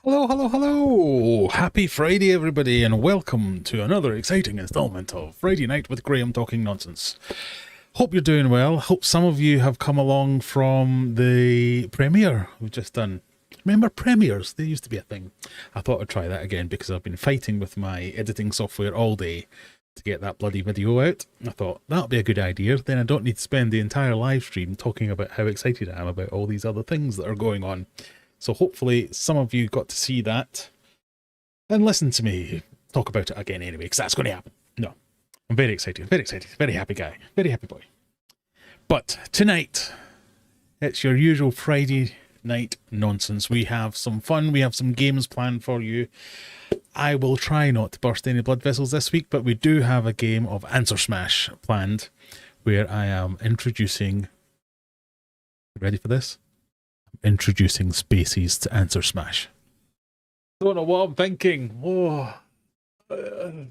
Hello, hello, hello! Happy Friday, everybody, and welcome to another exciting installment of Friday Night with Graham Talking Nonsense. Hope you're doing well. Hope some of you have come along from the premiere we've just done. Remember premieres? They used to be a thing. I thought I'd try that again because I've been fighting with my editing software all day to get that bloody video out. I thought that'll be a good idea. Then I don't need to spend the entire live stream talking about how excited I am about all these other things that are going on. So hopefully some of you got to see that and listen to me talk about it again anyway, because that's going to happen. No, I'm very excited, very happy guy, very happy boy. But tonight, it's your usual Friday night nonsense. We have some fun, we have some games planned for you. I will try not to burst any blood vessels this week, but we do have a game of Answer Smash planned where I am introducing... Ready for this? Introducing species to Answer Smash. Don't know what I'm thinking.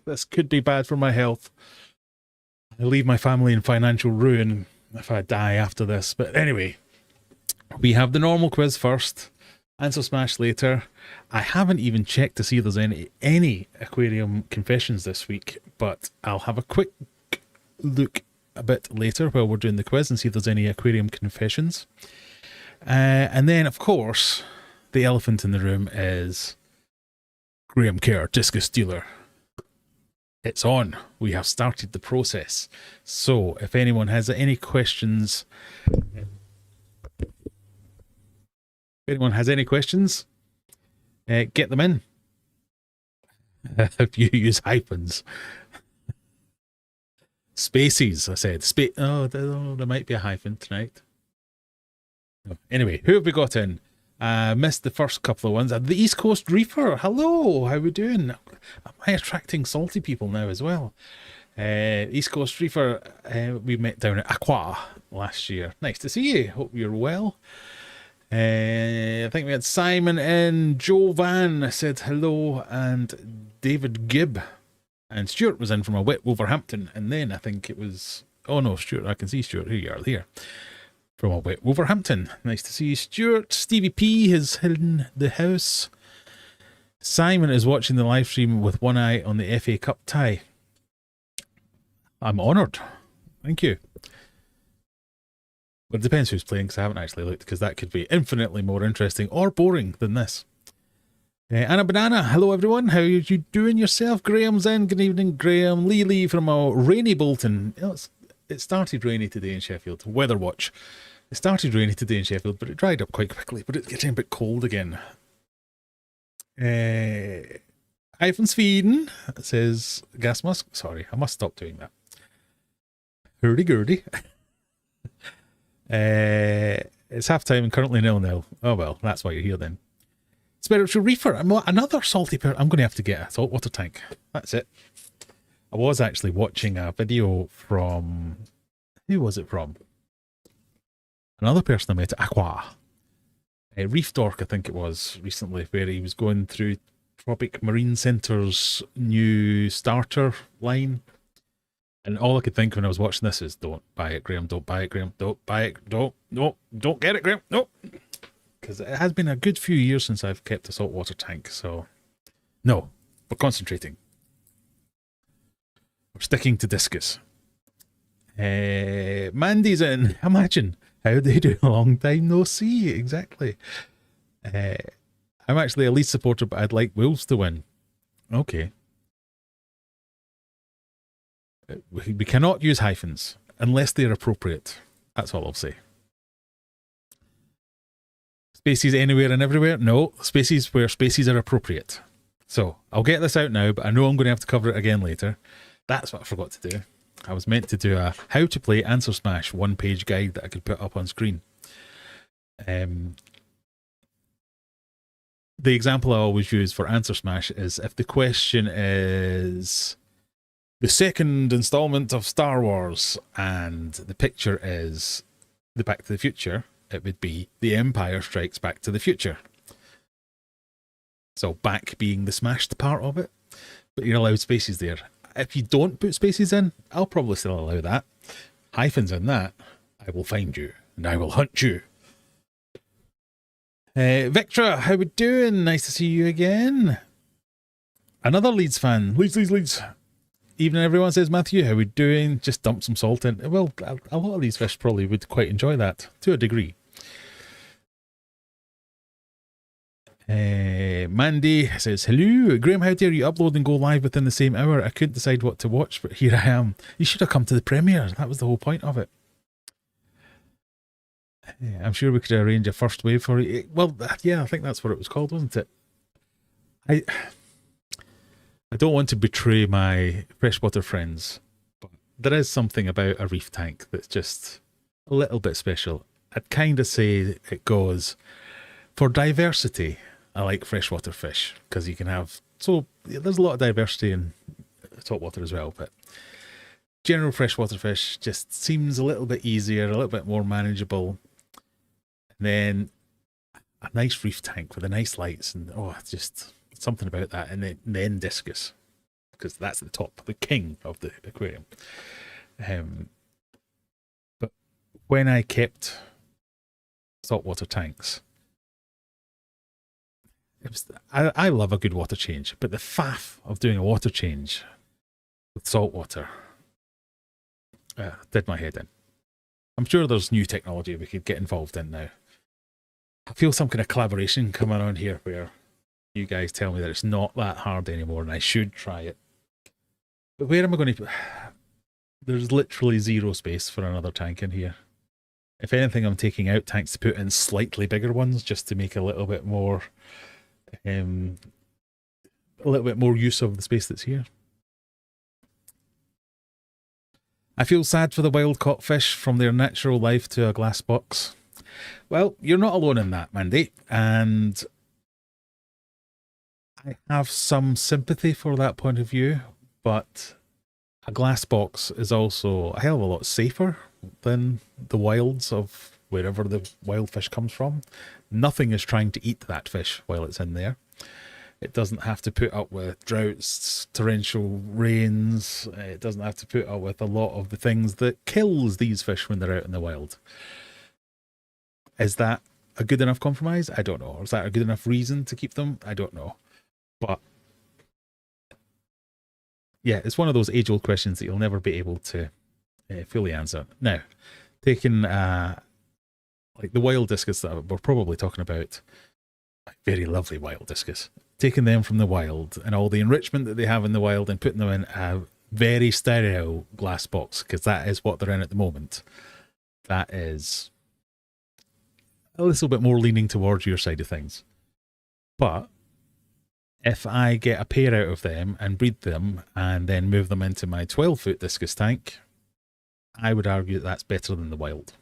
This could be bad for my health. I leave my family in financial ruin if I die after this. But anyway, we have the normal quiz first, Answer Smash later. I haven't even checked to see if there's any aquarium confessions this week, but I'll have a quick look a bit later while we're doing the quiz and see if there's any aquarium confessions. And then, of course, the elephant in the room is Graham Kerr, Discus Dealer. It's on. We have started the process. So, if anyone has any questions... get them in. If you use hyphens. Spaces, I said. There might be a hyphen tonight. Anyway, who have we got in? Missed the first couple of ones. The East Coast Reefer. Hello, how are we doing? Am I attracting salty people now as well? East Coast Reefer, we met down at Aqua last year. Nice to see you. Hope you're well. I think we had Simon in. Joe Van said hello, and David Gibb. And Stuart was in from a wet Wolverhampton. And then I think it was... Oh no, Stuart, I can see Stuart. Here you are, here. From a wet Wolverhampton. Nice to see you, Stuart. Stevie P is in the house. Simon is watching the live stream with one eye on the FA Cup tie. I'm honoured. Thank you. But it depends who's playing, because I haven't actually looked, because that could be infinitely more interesting or boring than this. Anna Banana, hello everyone. How are you doing yourself? Graham's in. Good evening, Graham. Lee from a rainy Bolton. It started rainy today in Sheffield. Weather watch. It started rainy today in Sheffield, but it dried up quite quickly. But it's getting a bit cold again. Hi from Sweden, says Gas Musk. Sorry, I must stop doing that. Hurdy-gurdy. It's half time and currently 0-0. Oh well, that's why you're here then. Spiritual Reefer, another salty pair. I'm going to have to get a saltwater tank. That's it. I was actually watching a video from... Who was it from? Another person I met at Aqua. Reef Dork, I think it was, recently, where he was going through Tropic Marine Centre's new starter line. And all I could think when I was watching this is, don't buy it, Graham, don't buy it, Graham, don't buy it, don't get it, Graham, no. Because it has been a good few years since I've kept a saltwater tank, so no, we're concentrating. We're sticking to discus. Mandy's in. Imagine how they do. A long time no see. Exactly. I'm actually a Leeds supporter, but I'd like Wolves to win. Okay. We cannot use hyphens unless they're appropriate. That's all I'll say. Spaces anywhere and everywhere? No. Spaces where spaces are appropriate. So I'll get this out now, but I know I'm going to have to cover it again later. That's what I forgot to do. I was meant to do a how to play Answer Smash one-page guide that I could put up on screen. The example I always use for Answer Smash is if the question is the second installment of Star Wars and the picture is the Back to the Future, it would be The Empire Strikes Back to the Future. So back being the smashed part of it, but you're allowed spaces there. If you don't put spaces in, I'll probably still allow that. Hyphens in that, I will find you and I will hunt you. Victra, how we doing? Nice to see you again. Another Leeds fan. Leeds. Evening everyone, says Matthew. How we doing? Just dump some salt in. Well, a lot of these fish probably would quite enjoy that, to a degree. Mandy says, hello, Graham, how dare you upload and go live within the same hour? I couldn't decide what to watch, but here I am. You should have come to the premiere. That was the whole point of it. I'm sure we could arrange a first wave for you. Well, yeah, I think that's what it was called, wasn't it? I don't want to betray my freshwater friends, but there is something about a reef tank that's just a little bit special. I'd kind of say it goes for diversity. I like freshwater fish because you can have, so there's a lot of diversity in saltwater as well, but general freshwater fish just seems a little bit easier, a little bit more manageable. And then a nice reef tank with the nice lights and just something about that. And then discus, because that's the top, the king of the aquarium. But when I kept saltwater tanks, I love a good water change, but the faff of doing a water change with saltwater did my head in. I'm sure there's new technology we could get involved in now. I feel some kind of collaboration coming on here where you guys tell me that it's not that hard anymore and I should try it. But where am I going to... There's literally zero space for another tank in here. If anything, I'm taking out tanks to put in slightly bigger ones just to make a little bit more use of the space that's here. I feel sad for the wild caught fish from their natural life to a glass box. Well, you're not alone in that, Mandy, and I have some sympathy for that point of view, but a glass box is also a hell of a lot safer than the wilds of wherever the wild fish comes from. Nothing is trying to eat that fish while it's in there. It doesn't have to put up with droughts, torrential rains. It doesn't have to put up with a lot of the things that kills these fish when they're out in the wild. Is that a good enough compromise? I don't know. Or is that a good enough reason to keep them? I don't know. But yeah, it's one of those age-old questions that you'll never be able to fully answer. Now, taking like the wild discus that we're probably talking about, very lovely wild discus, taking them from the wild and all the enrichment that they have in the wild and putting them in a very sterile glass box, because that is what they're in at the moment. That is a little bit more leaning towards your side of things. But if I get a pair out of them and breed them and then move them into my 12-foot discus tank, I would argue that that's better than the wild.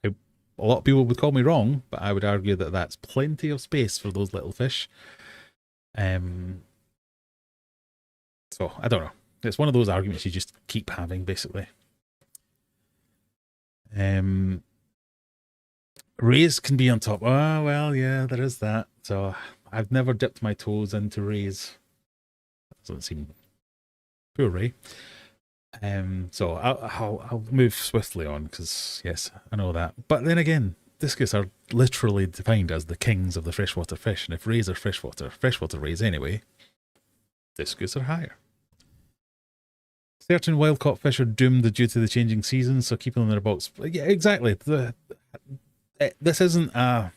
A lot of people would call me wrong, but I would argue that that's plenty of space for those little fish. So I don't know. It's one of those arguments you just keep having, basically. Rays can be on top. Oh, well, yeah, there is that. So I've never dipped my toes into rays. Doesn't seem poor Ray. So I'll move swiftly on because, yes, I know that. But then again, discus are literally defined as the kings of the freshwater fish. And if rays are freshwater rays anyway, discus are higher. Certain wild-caught fish are doomed due to the changing seasons, so keeping them in their box. Yeah, exactly. This isn't a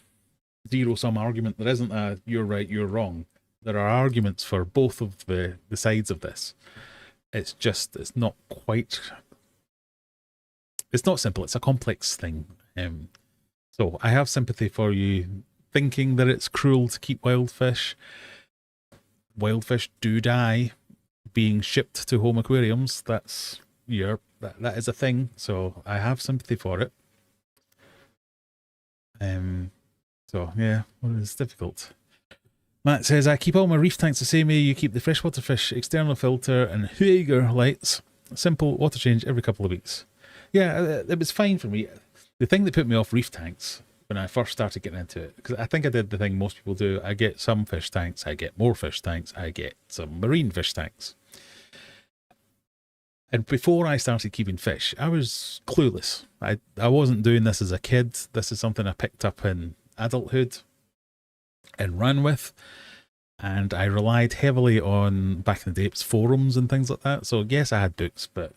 zero-sum argument. There isn't a you're right, you're wrong. There are arguments for both of the sides of this. It's just, it's not quite... It's not simple. It's a complex thing. So I have sympathy for you thinking that it's cruel to keep wild fish. Wild fish do die being shipped to home aquariums. That's that is a thing, so I have sympathy for it. So yeah, well, it's difficult. Matt says, I keep all my reef tanks the same way you keep the freshwater fish, external filter and Huiger lights, simple water change every couple of weeks. Yeah, it was fine for me. The thing that put me off reef tanks when I first started getting into it, because I think I did the thing most people do, I get some fish tanks, I get more fish tanks, I get some marine fish tanks. And before I started keeping fish, I was clueless. I wasn't doing this as a kid. This is something I picked up in adulthood and ran with. And I relied heavily on, back in the day, it's forums and things like that. So yes, I had books, but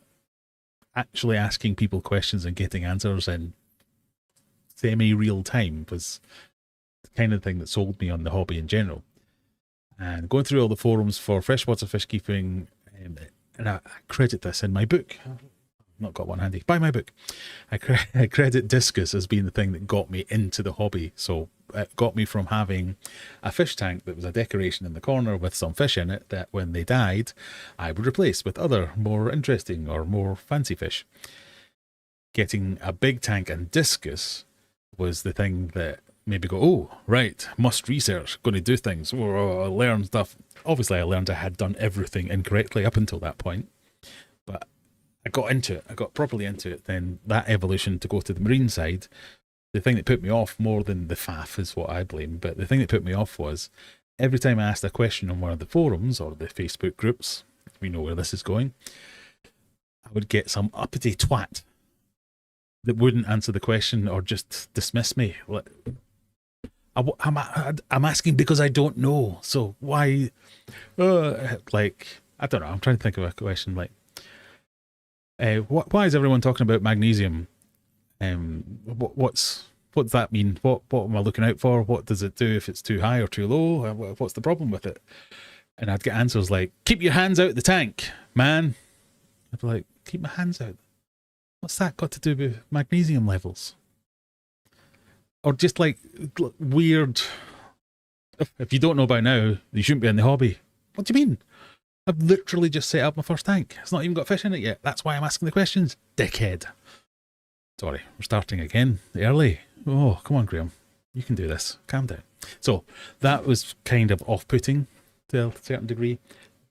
actually asking people questions and getting answers in semi-real time was the kind of thing that sold me on the hobby in general. And going through all the forums for freshwater fish keeping, and I credit this in my book. I've not got one handy. Buy my book. I credit discus as being the thing that got me into the hobby. So it got me from having a fish tank that was a decoration in the corner with some fish in it that when they died, I would replace with other more interesting or more fancy fish. Getting a big tank and discus was the thing that made me go, oh, right, must research, going to do things, or learn stuff. Obviously, I learned I had done everything incorrectly up until that point, but I got into it. I got properly into it. Then that evolution to go to the marine side, the thing that put me off more than the faff is what I blame, but the thing that put me off was every time I asked a question on one of the forums or the Facebook groups, we know where this is going, I would get some uppity twat that wouldn't answer the question or just dismiss me. I'm asking because I don't know. So why? Like, I don't know. I'm trying to think of a question like, why is everyone talking about magnesium? What does that mean? What am I looking out for? What does it do if it's too high or too low? What's the problem with it? And I'd get answers like, keep your hands out the tank, man. I'd be like, keep my hands out. What's that got to do with magnesium levels? Or just like weird, if you don't know by now, you shouldn't be in the hobby. What do you mean? I've literally just set up my first tank. It's not even got fish in it yet. That's why I'm asking the questions, dickhead. Sorry, we're starting again early. Oh, come on, Graham. You can do this. Calm down. So that was kind of off-putting to a certain degree.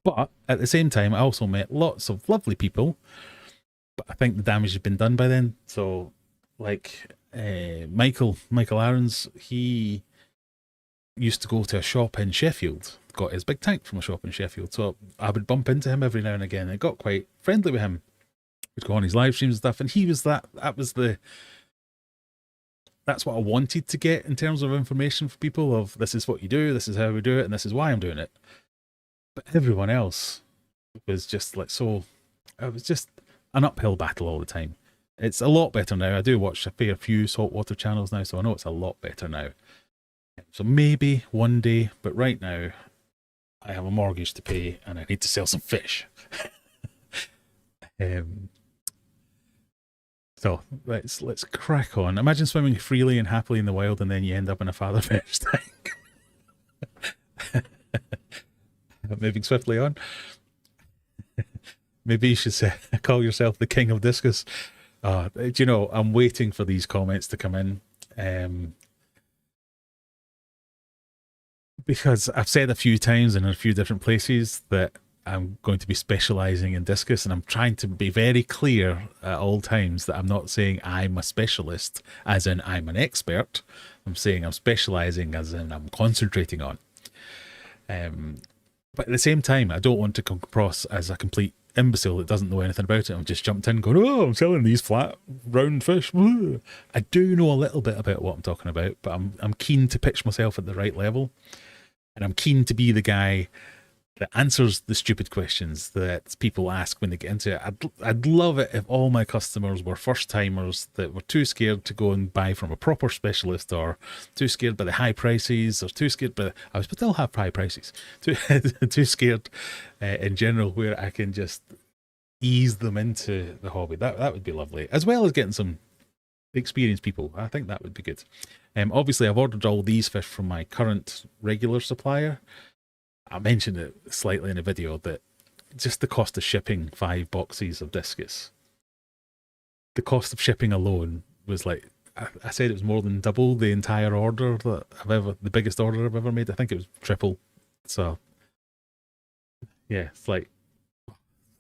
But at the same time, I also met lots of lovely people. But I think the damage has been done by then. So, like Michael Aarons, he used to go to a shop in Sheffield, got his big tank from a shop in Sheffield. So I would bump into him every now and again. I got quite friendly with him. We'd go on his live streams and stuff, and he was that's what I wanted to get in terms of information for people of this is what you do, this is how we do it, and this is why I'm doing it. But everyone else was just like, so it was just an uphill battle all the time. It's a lot better now. I do watch a fair few saltwater channels now, so I know it's a lot better now. So maybe one day, but right now I have a mortgage to pay and I need to sell some fish. So let's crack on. Imagine swimming freely and happily in the wild and then you end up in a father fish tank. Moving swiftly on. Maybe you should say, call yourself the king of discus. Do you know, I'm waiting for these comments to come in. Because I've said a few times in a few different places that I'm going to be specializing in discus, and I'm trying to be very clear at all times that I'm not saying I'm a specialist, as in I'm an expert. I'm saying I'm specializing, as in I'm concentrating on. But at the same time, I don't want to come across as a complete imbecile that doesn't know anything about it. I've just jumped in going, oh, I'm selling these flat, round fish. Woo. I do know a little bit about what I'm talking about, but I'm keen to pitch myself at the right level. And I'm keen to be the guy that answers the stupid questions that people ask when they get into it. I'd love it if all my customers were first timers that were too scared to go and buy from a proper specialist, or too scared by the high prices, or too scared by I still have high prices, too scared in general, where I can just ease them into the hobby. That would be lovely, as well as getting some experienced people. I think that would be good. Obviously, I've ordered all these fish from my current regular supplier. I mentioned it slightly in a video that just the cost of shipping 5 boxes of discus, the cost of shipping alone was like, I said it was more than double the entire order that the biggest order I've ever made. I think it was triple. So yeah, it's like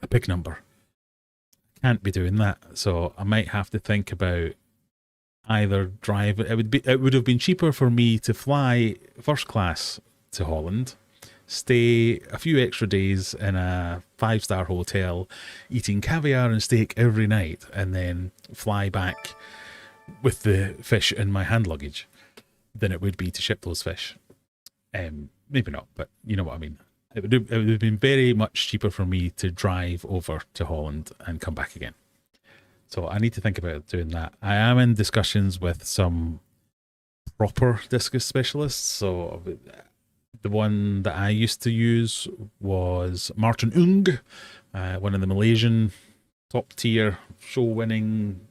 a big number. Can't be doing that. So I might have to think about either drive. It would have been cheaper for me to fly first class to Holland, stay a few extra days in a 5-star hotel, eating caviar and steak every night, and then fly back with the fish in my hand luggage, than it would be to ship those fish. Maybe not, but you know what I mean. It would have been very much cheaper for me to drive over to Holland and come back again. So I need to think about doing that. I am in discussions with some proper discus specialists. So the one that I used to use was Martin Ung, one of the Malaysian top tier show winning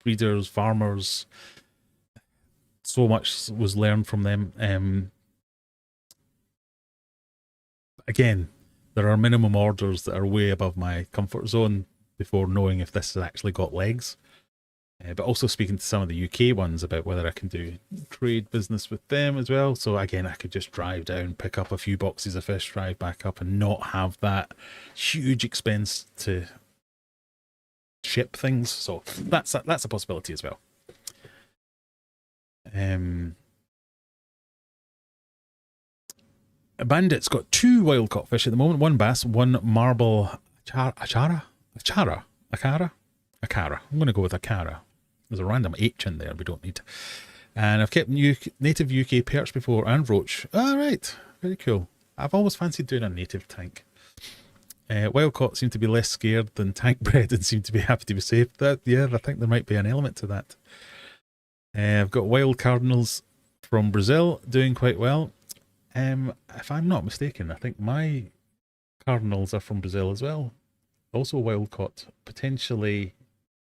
breeders, farmers. So much was learned from them. Again, there are minimum orders that are way above my comfort zone before knowing if this has actually got legs. But also speaking to some of the UK ones about whether I can do trade business with them as well. So again, I could just drive down, pick up a few boxes of fish, drive back up, and not have that huge expense to ship things. So that's a possibility as well. Bandit's got 2 wild caught fish at the moment, 1 bass, 1 marble Akara. I'm going to go with Akara. There's a random H in there we don't need. And I've kept native UK perch before and roach. Right, very cool. I've always fancied doing a native tank. Wild caught seem to be less scared than tank bred and seem to be happy to be safe. Yeah, I think there might be an element to that. I've got wild cardinals from Brazil doing quite well. If I'm not mistaken, I think my cardinals are from Brazil as well. Also wild caught, potentially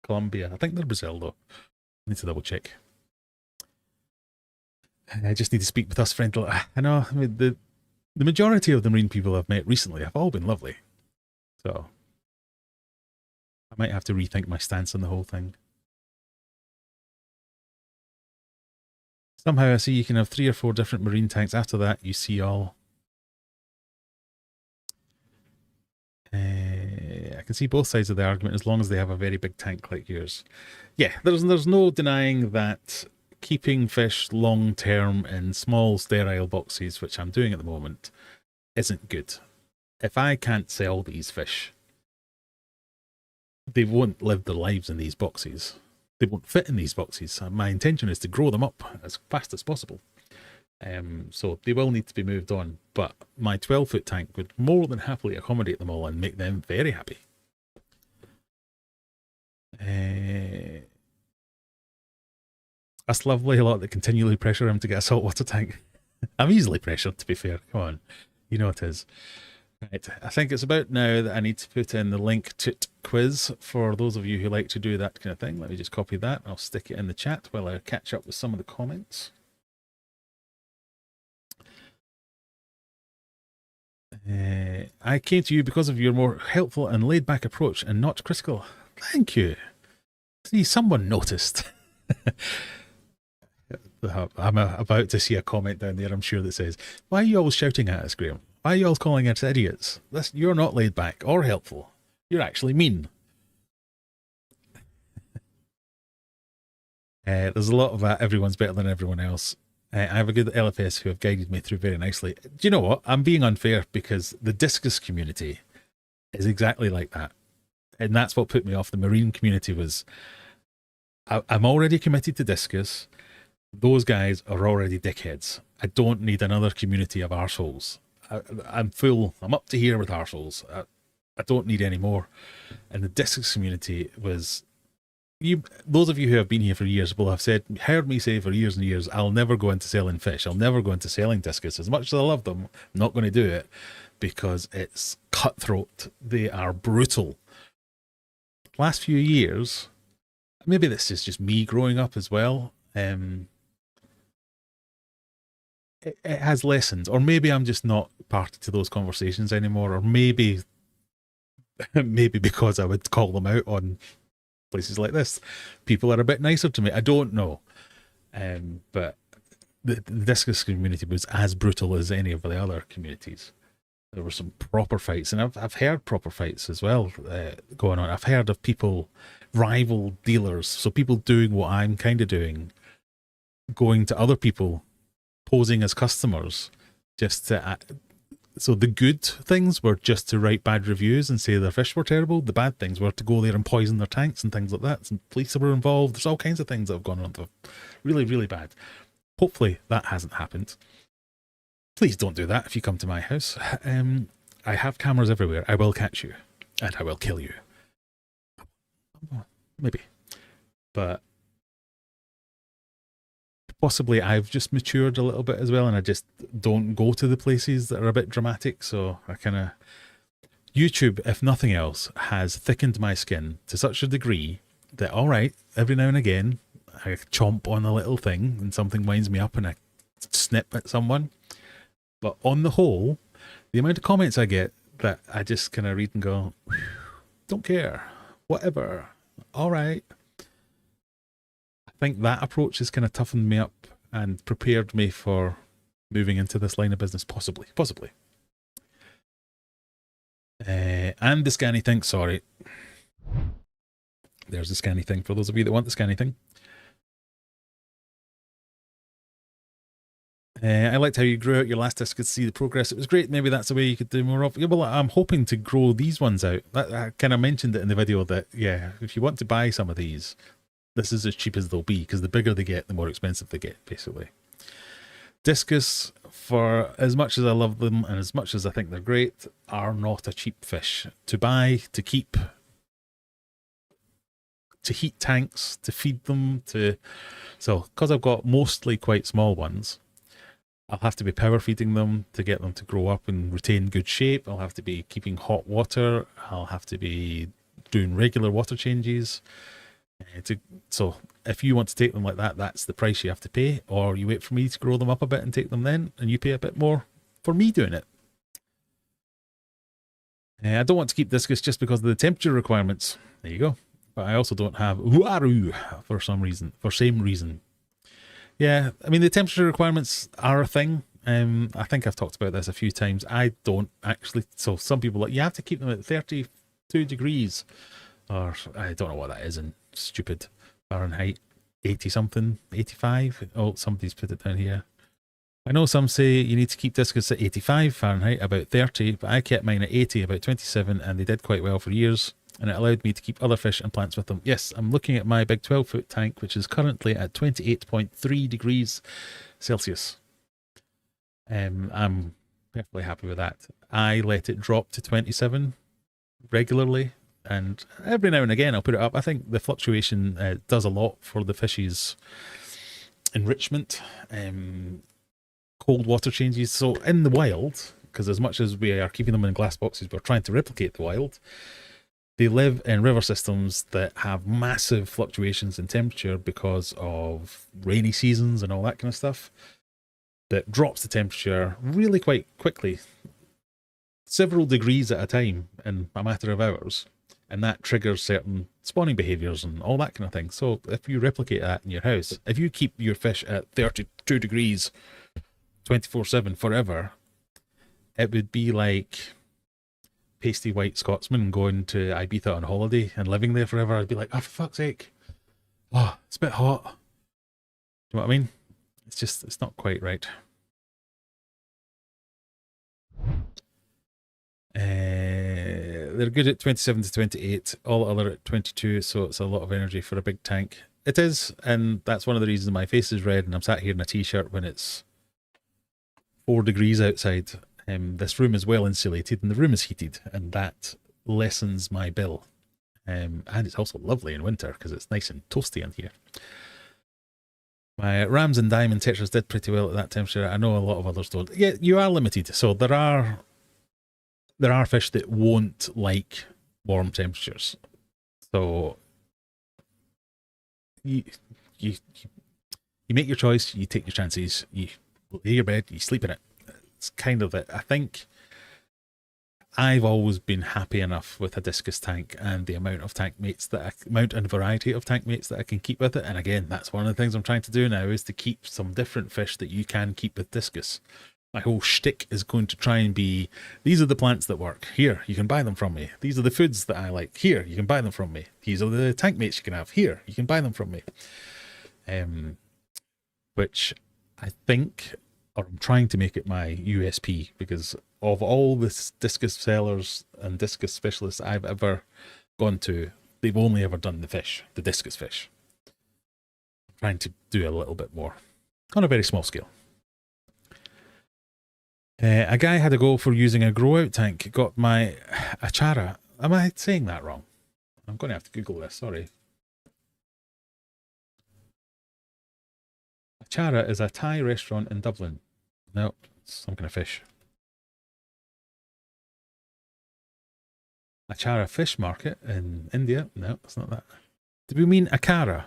Colombia. I think they're Brazil though. I need to double check. I just need to speak with us friendly. I know, I mean, the majority of the marine people I've met recently have all been lovely. So I might have to rethink my stance on the whole thing. Somehow I see you can have 3 or 4 different marine tanks. After that, you see all. I can see both sides of the argument as long as they have a very big tank like yours. Yeah, there's no denying that keeping fish long term in small sterile boxes, which I'm doing at the moment, isn't good. If I can't sell these fish, they won't live their lives in these boxes. They won't fit in these boxes. My intention is to grow them up as fast as possible. So they will need to be moved on, but my 12-foot tank would more than happily accommodate them all and make them very happy. That's lovely. A lot that continually pressure him to get a saltwater tank. I'm easily pressured, to be fair. Come on, you know it is. Right, I think it's about now that I need to put in the link to quiz for those of you who like to do that kind of thing. Let me just copy that. I'll stick it in the chat while I catch up with some of the comments. I came to you because of your more helpful and laid-back approach and not critical. Thank you. See, someone noticed. I'm about to see a comment down there, I'm sure, that says, why are you always shouting at us, Graham? Why are you always calling us idiots? You're not laid back or helpful. You're actually mean. There's a lot of that. Everyone's better than everyone else. I have a good LFS who have guided me through very nicely. Do you know what? I'm being unfair because the discus community is exactly like that. And that's what put me off the marine community was I'm already committed to discus. Those guys are already dickheads. I don't need another community of arseholes. I'm full. I'm up to here with arseholes. I don't need any more. And the discus community was... those of you who have been here for years will have heard me say for years and years, I'll never go into selling fish. I'll never go into selling discus. As much as I love them, I'm not going to do it because it's cutthroat. They are brutal. Last few years, maybe this is just me growing up as well. It has lessened, or maybe I'm just not party to those conversations anymore, or maybe because I would call them out on places like this, people are a bit nicer to me. I don't know, but the discus community was as brutal as any of the other communities. There were some proper fights, and I've heard proper fights as well going on. I've heard of people, rival dealers, so people doing what I'm kind of doing, going to other people, posing as customers, just to... So the good things were just to write bad reviews and say their fish were terrible. The bad things were to go there and poison their tanks and things like that. Some police were involved. There's all kinds of things that have gone on. Really, really bad. Hopefully that hasn't happened. Please don't do that if you come to my house. I have cameras everywhere. I will catch you. And I will kill you. Maybe. But possibly I've just matured a little bit as well, and I just don't go to the places that are a bit dramatic. So I kind of... YouTube, if nothing else, has thickened my skin to such a degree that, all right, every now and again, I chomp on a little thing and something winds me up and I snip at someone. But on the whole, the amount of comments I get that I just kind of read and go, don't care, whatever, all right. I think that approach has kind of toughened me up and prepared me for moving into this line of business, possibly. And the scanny thing, sorry. There's the scanny thing for those of you that want the scanny thing. I liked how you grew out your last disc, could see the progress. It was great. Maybe that's the way you could do more of. Yeah, well, I'm hoping to grow these ones out. I kind of mentioned it in the video that, yeah, if you want to buy some of these, this is as cheap as they'll be, because the bigger they get, the more expensive they get, basically. Discus, for as much as I love them and as much as I think they're great, are not a cheap fish. To buy, to keep, to heat tanks, to feed them, to... So, because I've got mostly quite small ones, I'll have to be power feeding them to get them to grow up and retain good shape. I'll have to be keeping hot water. I'll have to be doing regular water changes. So if you want to take them like that, that's the price you have to pay, or you wait for me to grow them up a bit and take them then, and you pay a bit more for me doing it. I don't want to keep discus just because of the temperature requirements. There you go. But I also don't have Uaru for some reason, for same reason. Yeah, I mean, the temperature requirements are a thing. I think I've talked about this a few times. I don't actually. So some people are like, you have to keep them at 32 degrees. Or I don't know what that is in stupid Fahrenheit. 80 something, 85. Oh, somebody's put it down here. I know some say you need to keep discus at 85 Fahrenheit, about 30, but I kept mine at 80, about 27, and they did quite well for years. And it allowed me to keep other fish and plants with them. Yes, I'm looking at my big 12-foot tank, which is currently at 28.3 degrees Celsius. I'm perfectly happy with that. I let it drop to 27 regularly, and every now and again I'll put it up. I think the fluctuation does a lot for the fish's enrichment. Cold water changes. So in the wild, because as much as we are keeping them in glass boxes, we're trying to replicate the wild. They live in river systems that have massive fluctuations in temperature because of rainy seasons and all that kind of stuff. That drops the temperature really quite quickly. several degrees at a time in a matter of hours, and that triggers certain spawning behaviors and all that kind of thing. So if you replicate that in your house, if you keep your fish at 32 degrees 24/7 forever, it would be like pasty white Scotsman going to Ibiza on holiday and living there forever. I'd be like, oh, for fuck's sake. Oh, it's a bit hot. Do you know what I mean? It's not quite right. They're good at 27 to 28, all other at 22, so it's a lot of energy for a big tank. It is, and that's one of the reasons my face is red and I'm sat here in a t-shirt when it's 4 degrees outside. This room is well insulated and the room is heated, and that lessens my bill. And it's also lovely in winter because it's nice and toasty in here. My Rams and Diamond Tetras did pretty well at that temperature. I know a lot of others don't. Yeah, you are limited. So there are fish that won't like warm temperatures. So you make your choice, you take your chances, you lay your bed, you sleep in it. It's kind of it. I think I've always been happy enough with a discus tank and the amount of tank mates amount and variety of tank mates that I can keep with it. And again, that's one of the things I'm trying to do now, is to keep some different fish that you can keep with discus. My whole shtick is going to try and be, these are the plants that work. Here, you can buy them from me. These are the foods that I like. Here, you can buy them from me. These are the tank mates you can have. Here, you can buy them from me. Which I think, or I'm trying to make it my USP, because of all the discus sellers and discus specialists I've ever gone to, they've only ever done the fish, the discus fish. I'm trying to do a little bit more on a very small scale. A guy had a go for using a grow out tank, got my achara. Am I saying that wrong? I'm going to have to Google this, sorry. Achara is a Thai restaurant in Dublin. No, it's some kind of fish. Achara fish market in India. No, it's not that. Did we mean Akara?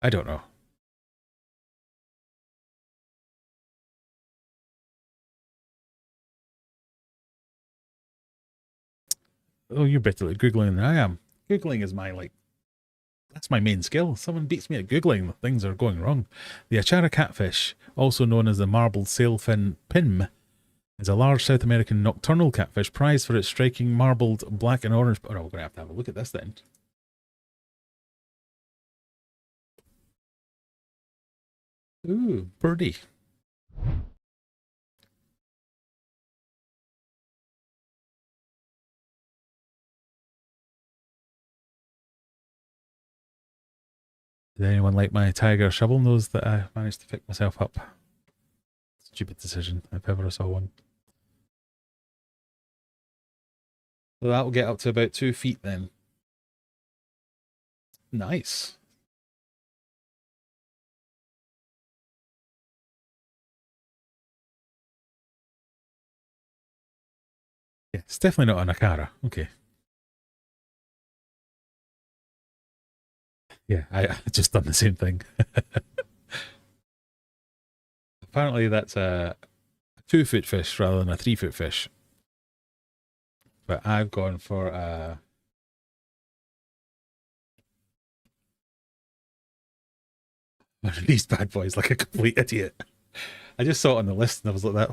I don't know. Oh, you're better at Googling than I am. Googling is my, that's my main skill. Someone beats me at Googling, things are going wrong. The Achara catfish, also known as the marbled sailfin pim, is a large South American nocturnal catfish prized for its striking marbled black and orange. Oh no, we're going to have a look at this then. Ooh, birdie. Did anyone like my tiger shovel nose that I managed to pick myself up? Stupid decision, if ever I saw one. So that will get up to about 2 feet then. Nice. Yeah, it's definitely not an Akara. Okay. Yeah, I just done the same thing. Apparently that's a 2-foot fish rather than a 3-foot fish. But I've gone for a... one of these bad boys like a complete idiot. I just saw it on the list and I was like that,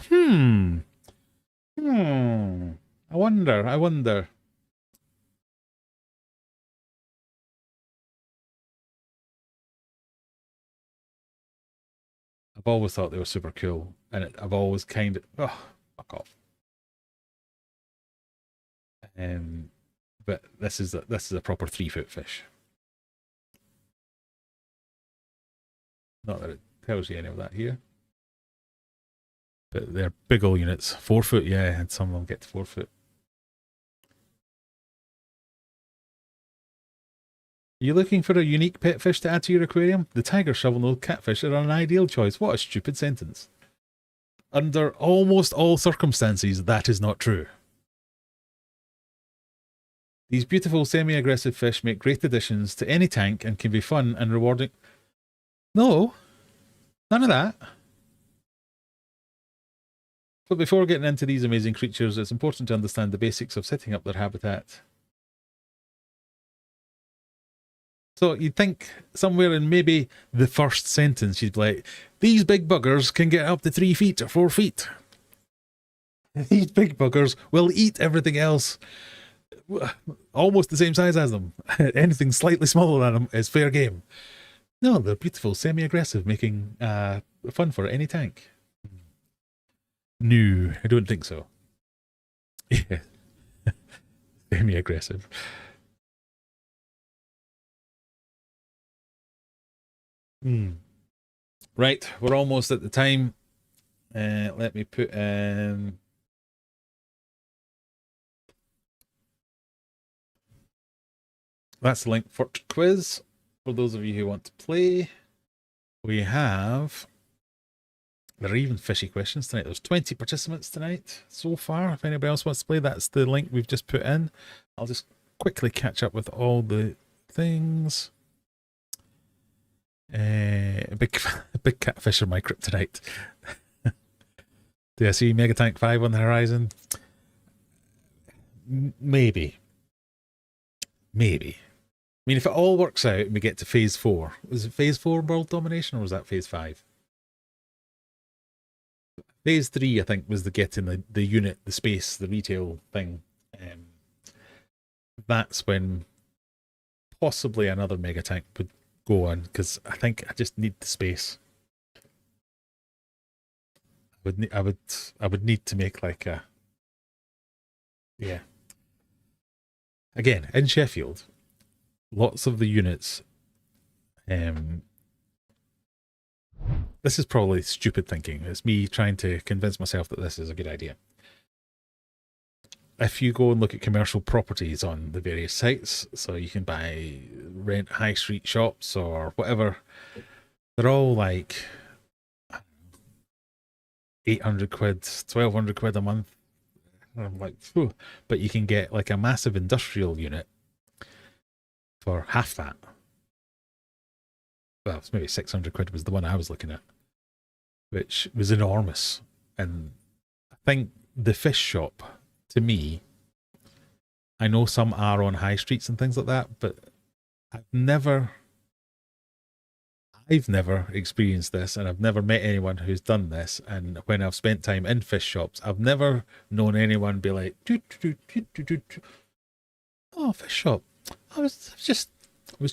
I wonder. I've always thought they were super cool, and I've always kind of, oh, fuck off. But this is a proper 3-foot fish. Not that it tells you any of that here. But they're big old units. 4 foot, yeah, and some of them get to 4 foot. Are you looking for a unique pet fish to add to your aquarium? The tiger shovel-nosed catfish are an ideal choice. What a stupid sentence. Under almost all circumstances, that is not true. These beautiful semi-aggressive fish make great additions to any tank and can be fun and rewarding. No, none of that. But before getting into these amazing creatures, it's important to understand the basics of setting up their habitat. So you'd think somewhere in maybe the first sentence, you'd be like, these big buggers can get up to 3 feet or 4 feet. These big buggers will eat everything else almost the same size as them. Anything slightly smaller than them is fair game. No, they're beautiful, semi-aggressive, making fun for any tank. No, I don't think so. Yeah. Semi-aggressive. Right, we're almost at the time. Let me put that's the link for quiz. For those of you who want to play, we have, there are even fishy questions tonight. There's 20 participants tonight so far. If anybody else wants to play, that's the link we've just put in. I'll just quickly catch up with all the things. Big catfish are my kryptonite. Do I see Mega Tank 5 on the horizon? Maybe. I mean, if it all works out and we get to phase 4, was it phase 4 world domination or was that phase 5? Phase 3, I think, was the getting the unit, the space, the retail thing. That's when possibly another Mega Tank would go on, because I think I just need the space. I would need to make like a, yeah. Again, in Sheffield, lots of the units, this is probably stupid thinking. It's me trying to convince myself that this is a good idea. If you go and look at commercial properties on the various sites, so you can rent high street shops or whatever, they're all like 800 quid, 1200 quid a month. And I'm like, phew. But you can get like a massive industrial unit for half that. Well, it's maybe 600 quid was the one I was looking at, which was enormous. And I think the fish shop, to me, I know some are on high streets and things like that, but I've never experienced this, and I've never met anyone who's done this. And when I've spent time in fish shops, I've never known anyone be like, oh, fish shop. I was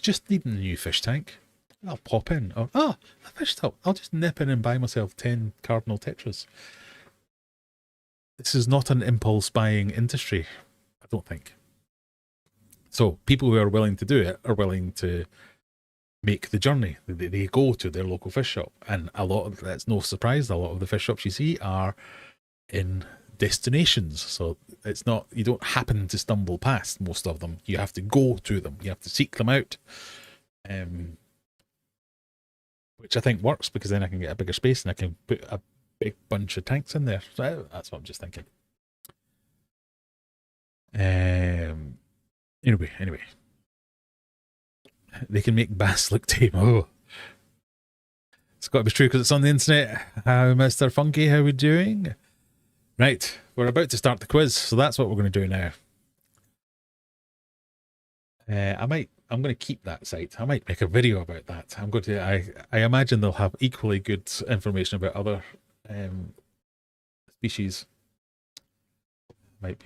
just needing a new fish tank. I'll pop in. Or, oh, a fish shop. I'll just nip in and buy myself 10 cardinal tetras. This is not an impulse buying industry, I don't think. So people who are willing to do it are willing to make the journey. They go to their local fish shop, and a lot of that's no surprise. A lot of the fish shops you see are in destinations, so it's not, you don't happen to stumble past most of them. You have to go to them. You have to seek them out, which I think works, because then I can get a bigger space and I can put a big bunch of tanks in there. So that's what I'm just thinking. Anyway. They can make bass look tame. Oh, it's got to be true because it's on the internet. How, Mr. Funky, how we doing? Right, we're about to start the quiz, so that's what we're going to do now. I'm going to keep that site. I might make a video about that. I'm going to. I imagine they'll have equally good information about other species. Might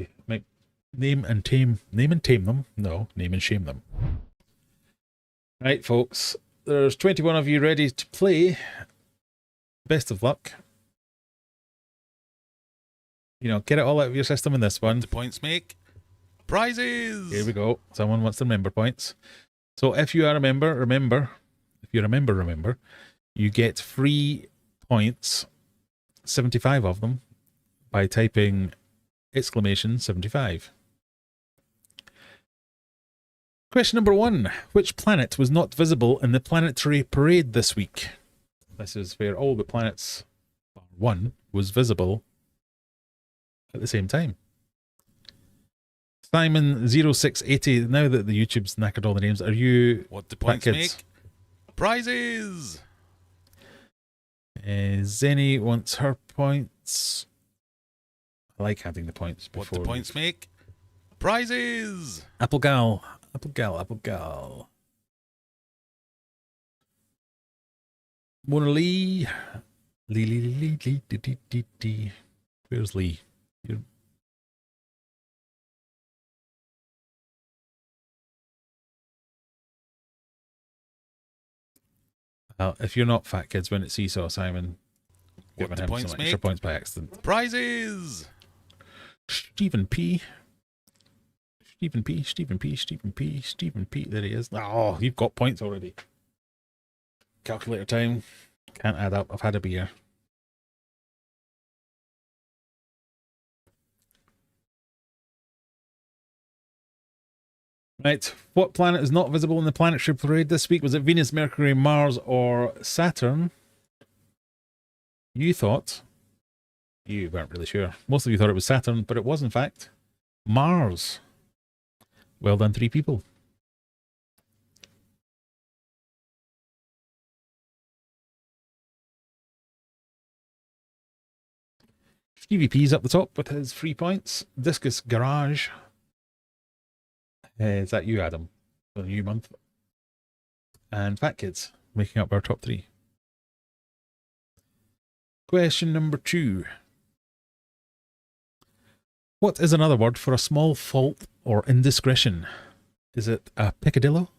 name and tame them. No, name and shame them. Right, folks, there's 21 of you ready to play. Best of luck. You know, get it all out of your system in this one. The points make prizes. Here we go. Someone wants the member points. So if you are a member, remember, you get free points, 75 of them, by typing !75. Question number 1. Which planet was not visible in the planetary parade this week? This is where all the planets, bar one, was visible at the same time. Simon0680, now that the YouTube's knackered all the names, are you... What the points make? Prizes! Zenny wants her points. I like having the points What before. do points make? Prizes! Apple gal. Apple gal. Apple gal. Mona Lee. Lee. Where's Lee? You're... if you're not fat kids when it's Seesaw, Simon, giving him some extra points by accident. Prizes! Stephen P. There he is. Oh, you've got points already. Calculator time. Can't add up. I've had a beer. Right. What planet is not visible in the planetary parade this week? Was it Venus, Mercury, Mars, or Saturn? You thought. You weren't really sure. Most of you thought it was Saturn, but it was, in fact, Mars. Well done, 3 people. Stevie P's up the top with his 3 points. Discus Garage. Is that you, Adam? For the new month. And Fat Kids making up our top 3. Question number 2. What is another word for a small fault or indiscretion? Is it a peccadillo,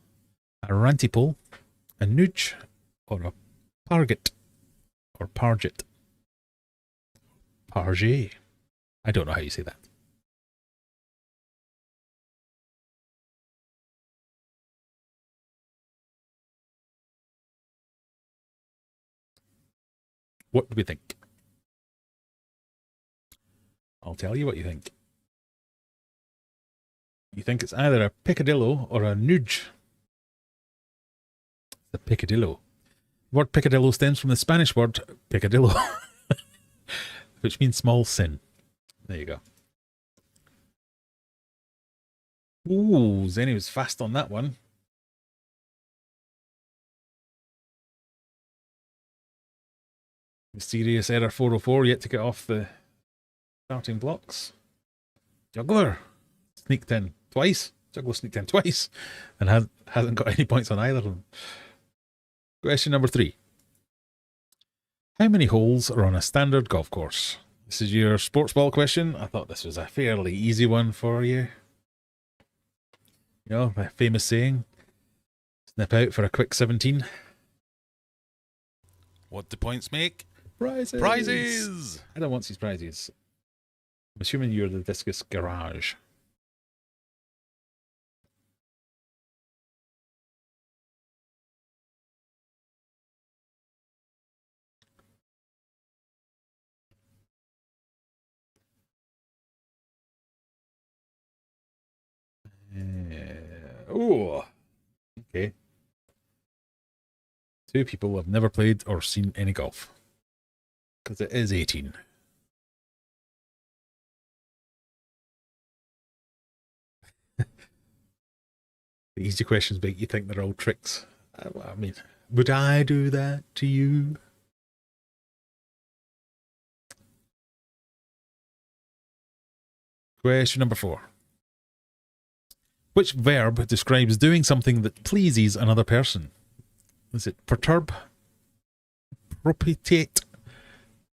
a rantipole, a nudge, or a parget, or parget? Parget. I don't know how you say that. What do we think? I'll tell you what you think. You think it's either a peccadillo or a nudge. The peccadillo. The word peccadillo stems from the Spanish word pecadillo, which means small sin. There you go. Ooh, Zenny was fast on that one. Mysterious error 404 yet to get off the starting blocks. Juggler sneaked in twice. Juggler sneaked in twice and hasn't got any points on either of them. Question number 3. How many holes are on a standard golf course? This is your sports ball question. I thought this was a fairly easy one for you. You know, the famous saying, snip out for a quick 17. What do points make? Prizes! Prizes! I don't want these prizes. I'm assuming you're the Discus Garage. Oh, okay. 2 people have never played or seen any golf. Because it is 18. The easy questions make you think they're all tricks. I mean, would I do that to you? Question number 4. Which verb describes doing something that pleases another person? Is it perturb, propitiate,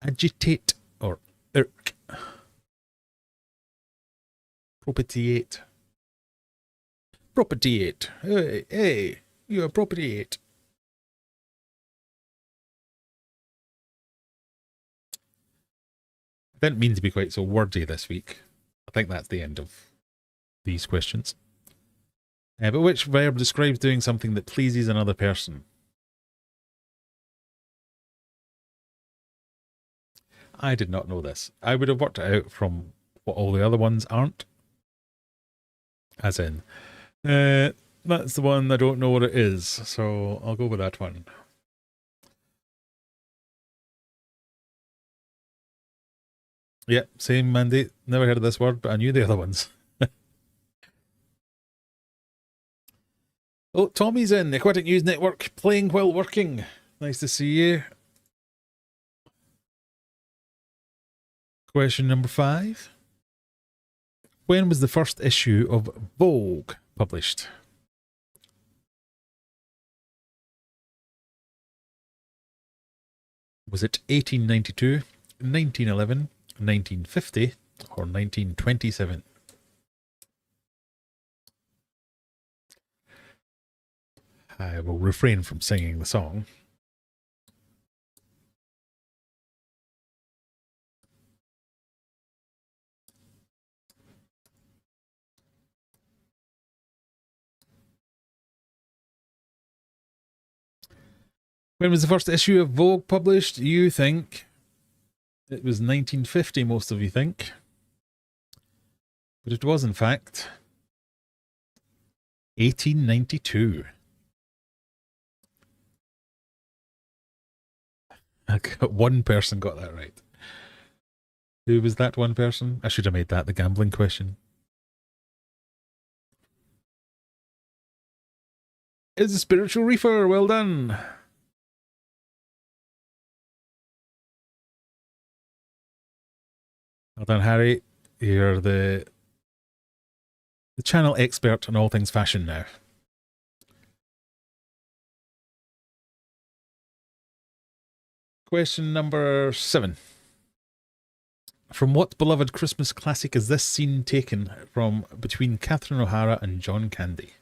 agitate, or irk? Propitiate. Propitiate. Hey, you appropriate. I didn't mean to be quite so wordy this week. I think that's the end of these questions. But which verb describes doing something that pleases another person? I did not know this. I would have worked it out from what all the other ones aren't. As in, that's the one I don't know what it is, so I'll go with that one. Yep, same mandate. Never heard of this word, but I knew the other ones. Oh, Tommy's in the Aquatic News Network, playing while working. Nice to see you. Question number 5. When was the first issue of Vogue published? Was it 1892, 1911, 1950, or 1927? I will refrain from singing the song. When was the first issue of Vogue published? You think it was 1950, most of you think. But it was, in fact, 1892. One person got that right. Who was that one person? I should have made that the gambling question. It's a spiritual reefer. Well done. Well done, Harry. You're the channel expert on all things fashion now. Question number 7. From what beloved Christmas classic is this scene taken from between Catherine O'Hara and John Candy?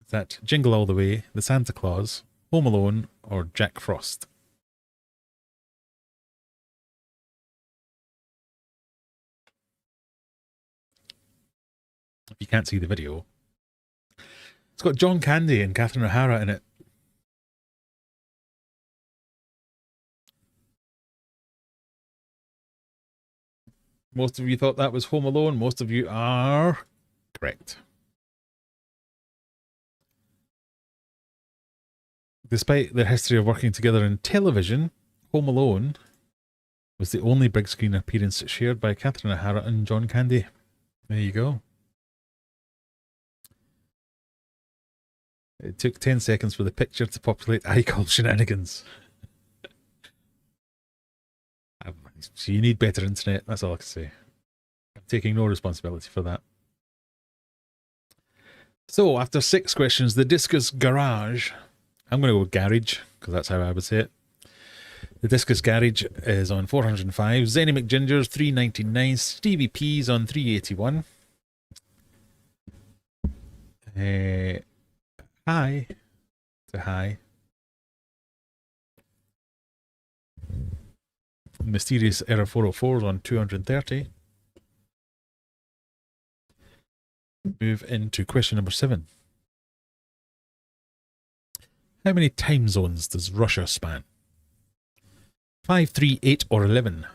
Is that Jingle All the Way, The Santa Claus, Home Alone, or Jack Frost? If you can't see the video, it's got John Candy and Catherine O'Hara in it. Most of you thought that was Home Alone. Most of you are correct. Despite their history of working together in television, Home Alone was the only big screen appearance shared by Catherine O'Hara and John Candy. There you go. It took 10 seconds for the picture to populate iCall shenanigans. So you need better internet, that's all I can say. I'm taking no responsibility for that. So, after 6 questions, the Discus Garage. I'm going to go with Garage, because that's how I would say it. The Discus Garage is on 405. Zenny McGinger's 399. Stevie P's on 381. Hi. To hi. Mysterious Error 404 on 230. Move into question number 7. How many time zones does Russia span? 5, 3, 8, or 11?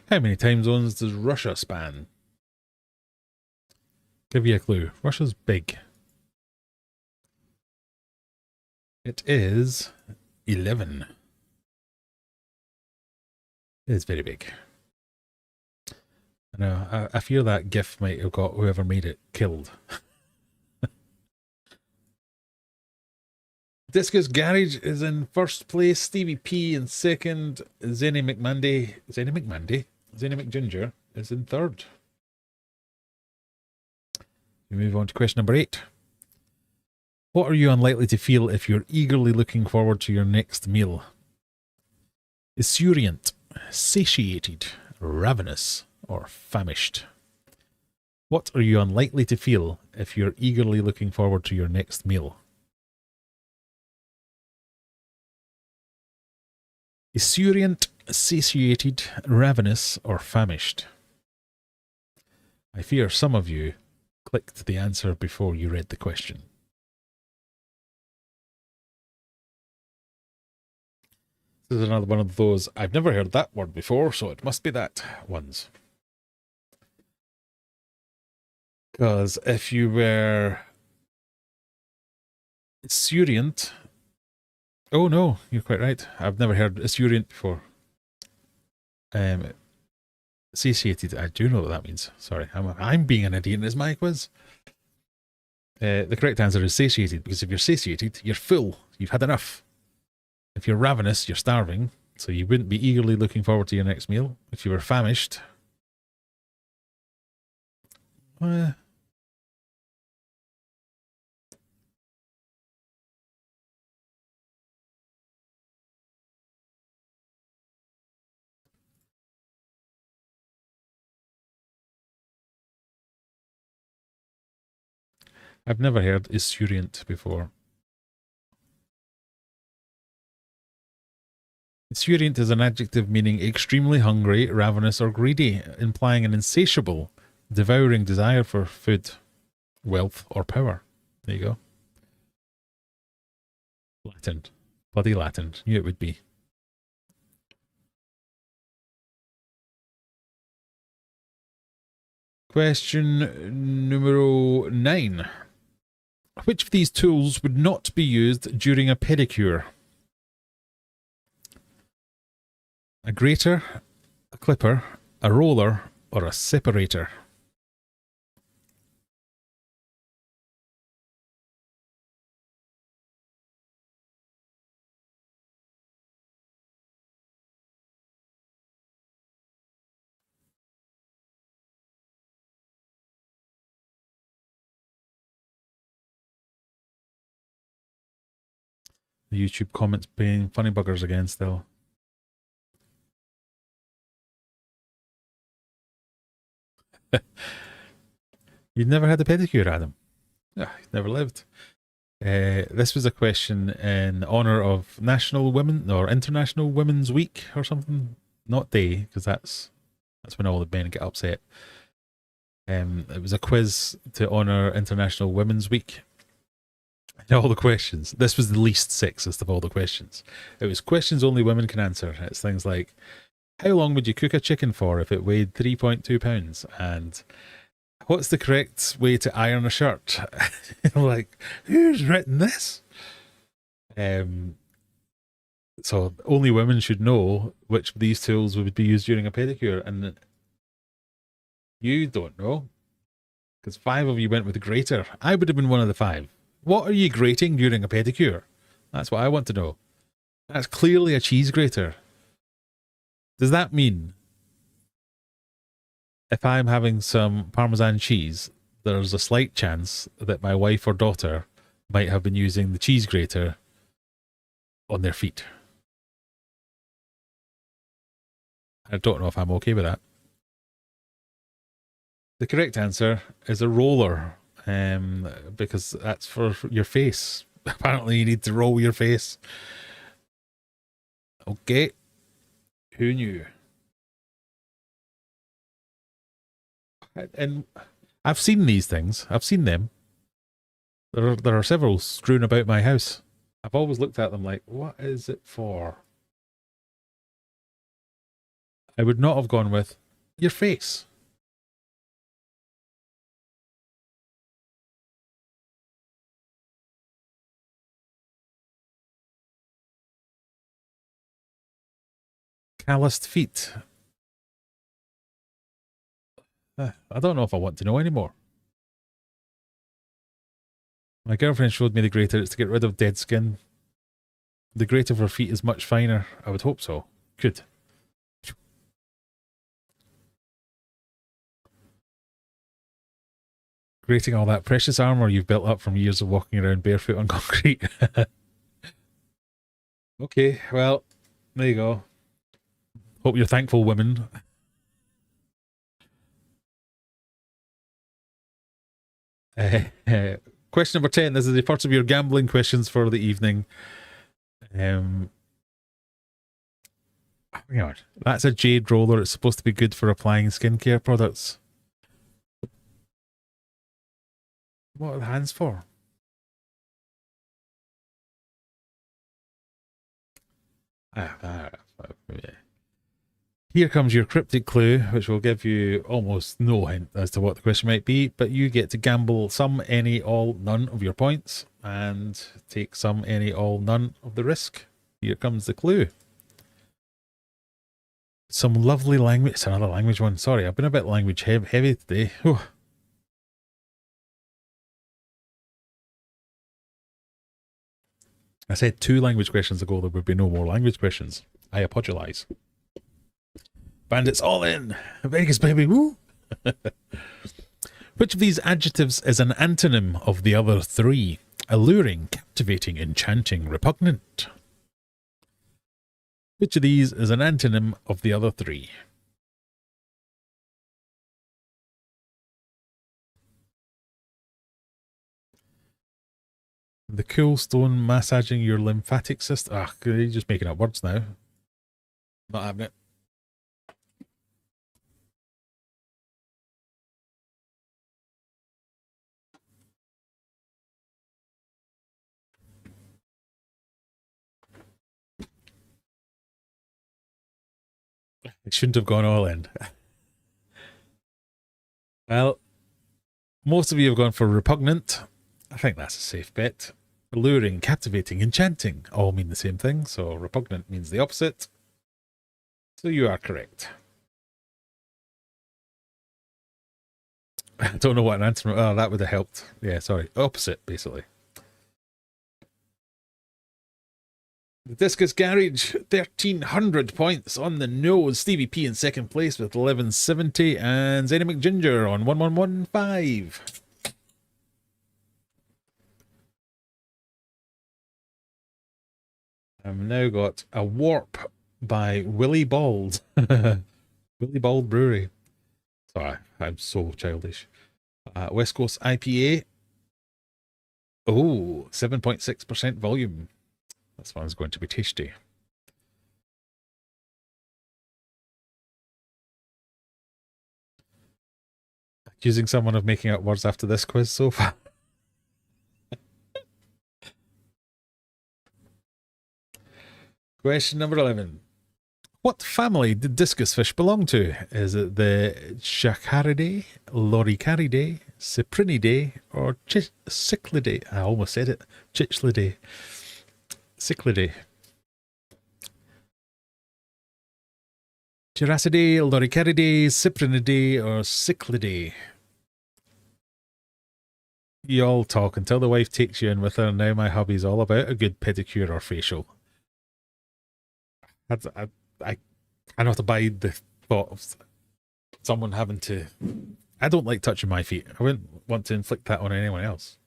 How many time zones does Russia span? Give you a clue. Russia's big. It is 11. It is very big. I know. I fear that GIF might have got whoever made it killed. Discus Garage is in first place. Stevie P in second. Zenny McGinger is in third. We move on to question number 8. What are you unlikely to feel if you're eagerly looking forward to your next meal? Esurient, satiated, ravenous, or famished? What are you unlikely to feel if you're eagerly looking forward to your next meal? Esurient, satiated, ravenous, or famished? I fear some of you clicked the answer before you read the question. This is another one of those, I've never heard that word before, so it must be that ones. Because if you were esurient, oh no, you're quite right. I've never heard esurient before. Satiated, I do know what that means. Sorry, I'm being an idiot. It's my quiz. The correct answer is satiated, because if you're satiated, you're full. You've had enough. If you're ravenous, you're starving, so you wouldn't be eagerly looking forward to your next meal. If you were famished, I've never heard esurient before. Esurient is an adjective meaning extremely hungry, ravenous, or greedy, implying an insatiable, devouring desire for food, wealth, or power. There you go. Latin. Bloody Latin. Knew it would be. Question numero 9. Which of these tools would not be used during a pedicure? A grater, a clipper, a roller, or a separator? The YouTube comments being funny buggers again still. You've never had a pedicure, Adam? Ah, you've never lived. This was a question in honour of National Women or International Women's Week or something. Not day, because that's when all the men get upset. It was a quiz to honour International Women's Week. And all the questions. This was the least sexist of all the questions. It was questions only women can answer. It's things like, how long would you cook a chicken for if it weighed 3.2 pounds? And what's the correct way to iron a shirt? Like, who's written this? So only women should know which of these tools would be used during a pedicure, and you don't know, because 5 of you went with a grater. I would have been one of the 5. What are you grating during a pedicure? That's what I want to know. That's clearly a cheese grater. Does that mean if I'm having some Parmesan cheese, there's a slight chance that my wife or daughter might have been using the cheese grater on their feet? I don't know if I'm okay with that. The correct answer is a roller, because that's for your face. Apparently you need to roll your face. Okay. Who knew? And I've seen these things. I've seen them. There are several strewn about my house. I've always looked at them like, what is it for? I would not have gone with your face. Calloused feet. I don't know if I want to know anymore. My girlfriend showed me the grater. It's to get rid of dead skin. The grater for feet is much finer. I would hope so. Good. Grating all that precious armor you've built up from years of walking around barefoot on concrete. Okay, well, there you go. Hope you're thankful, women. Question number 10. This is the first of your gambling questions for the evening. Hang on. That's a jade roller. It's supposed to be good for applying skincare products. What are the hands for? Here comes your cryptic clue, which will give you almost no hint as to what the question might be, but you get to gamble some, any, all, none of your points, and take some, any, all, none of the risk. Here comes the clue. Some lovely language. It's another language one. Sorry, I've been a bit language heavy today. Whew. I said 2 language questions ago there would be no more language questions. I apologise. Bandits all in. Vegas, baby. Woo! Which of these adjectives is an antonym of the other 3? Alluring, captivating, enchanting, repugnant. Which of these is an antonym of the other 3? The cool stone massaging your lymphatic system. Ah, you're just making up words now. Not having it. It shouldn't have gone all in. Well, most of you have gone for repugnant. I think that's a safe bet. Alluring, captivating, enchanting all mean the same thing, so repugnant means the opposite. So you are correct. I don't know what an answer. Oh, that would have helped. Yeah, sorry. Opposite, basically. The Discus Garage, 1,300 points on the nose. Stevie P in second place with 1170, and Zany McGinger on 1115. I've now got a Warp by Willie Bald. Willie Bald Brewery. Sorry, I'm so childish. West Coast IPA. Oh, 7.6% volume. This one's going to be tasty. Accusing someone of making up words after this quiz so far. Question number 11. What family did discus fish belong to? Is it the Chacharidae, Loricaridae, Cyprinidae, or Cichlidae? I almost said it. Chichlidae. Cichlidae. Characidae, Loricaridae, Cyprinidae, or Cichlidae? You all talk until the wife takes you in with her, and now my hobby's all about a good pedicure or facial. I cannot abide the thought of someone having to... I don't like touching my feet. I wouldn't want to inflict that on anyone else.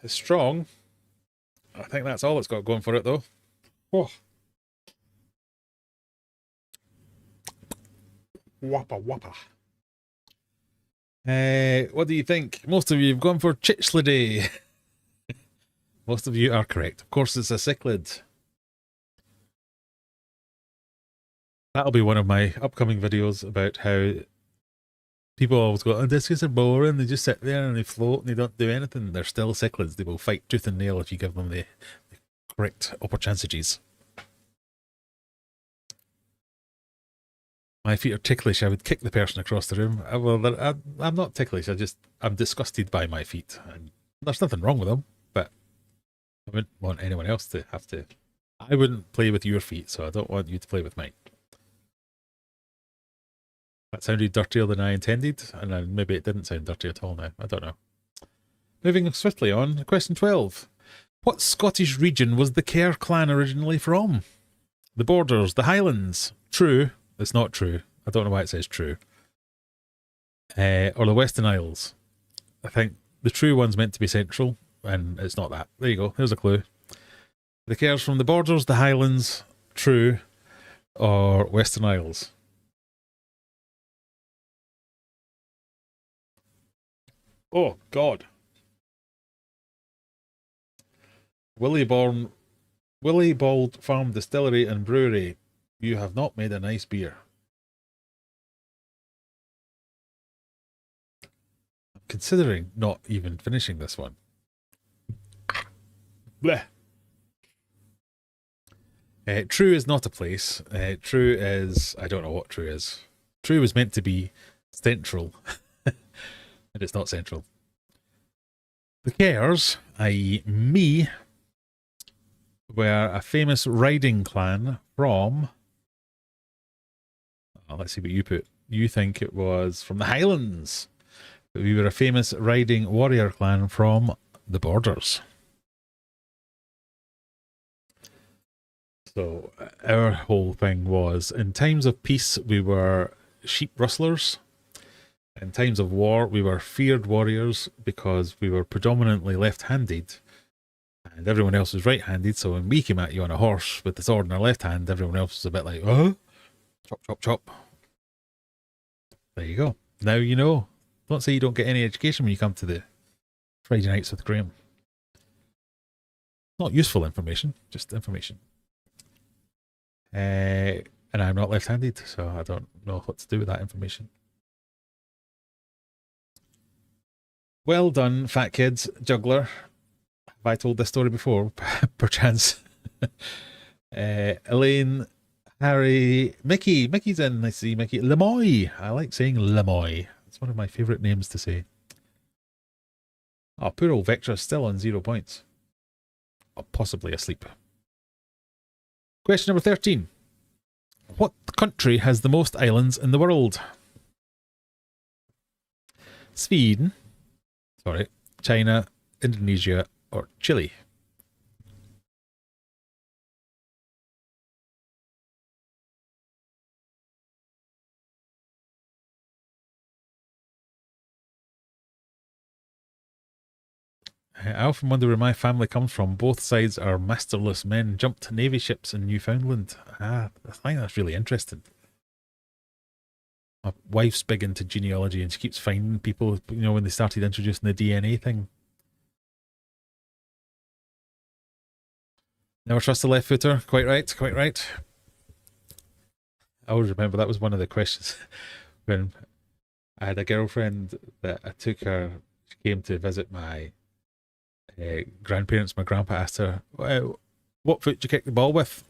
It's strong. I think that's all it's got going for it, though. Oh. Whoppa whoppa. What do you think? Most of you have gone for Chichlidae. Most of you are correct. Of course, it's a cichlid. That'll be one of my upcoming videos about how people always go, oh, discus are boring. They just sit there and they float and they don't do anything. They're still cichlids. They will fight tooth and nail if you give them the correct opportunities. My feet are ticklish. I would kick the person across the room. I'm not ticklish. I'm disgusted by my feet. And there's nothing wrong with them, but I wouldn't want anyone else to have to. I wouldn't play with your feet, so I don't want you to play with mine. That sounded dirtier than I intended, and then maybe it didn't sound dirty at all now. I don't know. Moving swiftly on, question 12. What Scottish region was the Kerr clan originally from? The Borders, the Highlands. True. It's not true. I don't know why it says true. Or the Western Isles. I think the true one's meant to be central, and it's not that. There you go. There's a clue. The Kerrs from the Borders, the Highlands, true, or Western Isles. Oh, God. Willie Bald Farm Distillery and Brewery. You have not made a nice beer. considering not even finishing this one. Blech. True is not a place. True is... I don't know what True is. True was meant to be central. And it's not central. The Cares, i.e. me, were a famous riding clan from... Oh, let's see what you put. You think it was from the Highlands. But we were a famous riding warrior clan from the Borders. So our whole thing was, in times of peace, we were sheep rustlers. In times of war, we were feared warriors because we were predominantly left-handed and everyone else was right-handed. So when we came at you on a horse with the sword in our left hand, everyone else was a bit like, oh, chop, chop, chop. There you go. Now you know. Don't say you don't get any education when you come to the Friday Nights with Graham. Not useful information, just information. And I'm not left-handed, so I don't know what to do with that information. Well done, fat kids, juggler. Have I told this story before? Perchance. Elaine, Harry, Mickey. Mickey's in. I see Mickey. Lemoy. I like saying Lemoy. It's one of my favourite names to say. Oh, poor old Vectra's still on 0 points. Or possibly asleep. Question number 13. What country has the most islands in the world? Sweden, sorry, China, Indonesia, or Chile? I often wonder where my family comes from. Both sides are masterless men, jumped navy ships in Newfoundland. I think that's really interesting. My wife's big into genealogy and she keeps finding people, you know, when they started introducing the DNA thing. Never trust a left footer. Quite right, quite right. I always remember that was one of the questions when I had a girlfriend that I took her, she came to visit my grandparents. My grandpa asked her, what foot do you kick the ball with?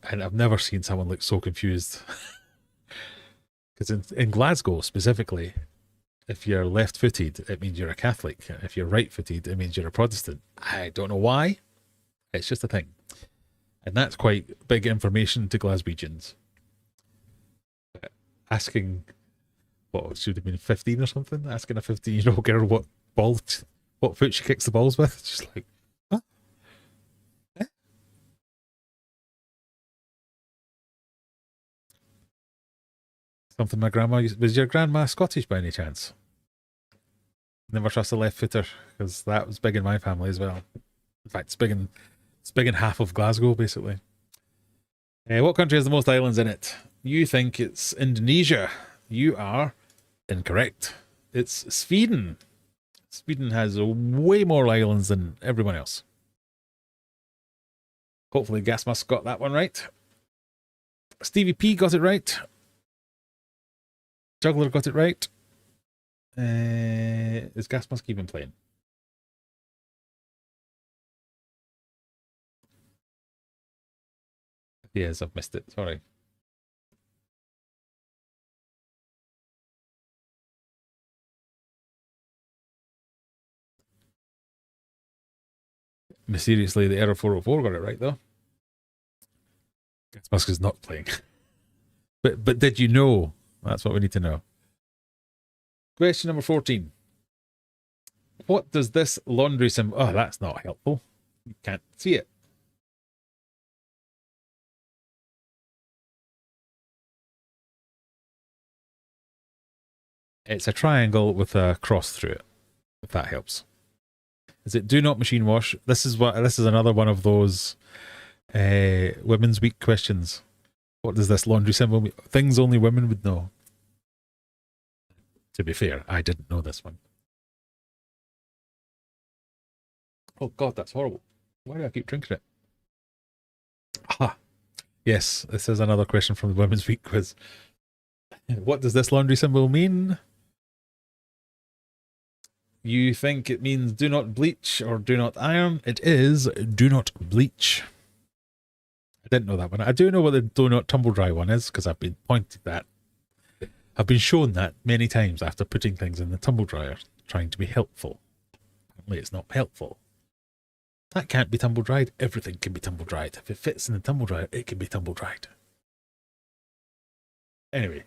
And I've never seen someone look so confused. Because in Glasgow specifically, if you're left-footed, it means you're a Catholic. If you're right-footed, it means you're a Protestant. I don't know why. It's just a thing. And that's quite big information to Glaswegians. Asking, what should have been 15 or something? Asking a 15-year-old girl what foot she kicks the balls with. It's just like, huh? Eh? Something my grandma used. Was your grandma Scottish by any chance? Never trust a left footer, because that was big in my family as well. In fact, it's big in half of Glasgow, basically. What country has the most islands in it? You think it's Indonesia. You are incorrect. It's Sweden. Sweden has way more islands than everyone else. Hopefully Gasmus got that one right. Stevie P got it right. Juggler got it right. Is Gasmus even playing? Yes, I've missed it. Sorry. Mysteriously, the Error 404 got it right, though. Musk is not playing. But did you know? That's what we need to know. Question number 14. What does this laundry symbol... Oh, that's not helpful. You can't see it. It's a triangle with a cross through it, if that helps. Is it do not machine wash? This is another one of those Women's Week questions. What does this laundry symbol mean? Things only women would know. To be fair, I didn't know this one. Oh God, that's horrible. Why do I keep drinking it? Ah, yes, this is another question from the Women's Week quiz. What does this laundry symbol mean? You think it means do not bleach or do not iron. It is do not bleach. I didn't know that one. I do know what the do not tumble dry one is because I've been pointed that. I've been shown that many times after putting things in the tumble dryer, trying to be helpful. Apparently it's not helpful. That can't be tumble dried. Everything can be tumble dried. If it fits in the tumble dryer, it can be tumble dried. Anyway,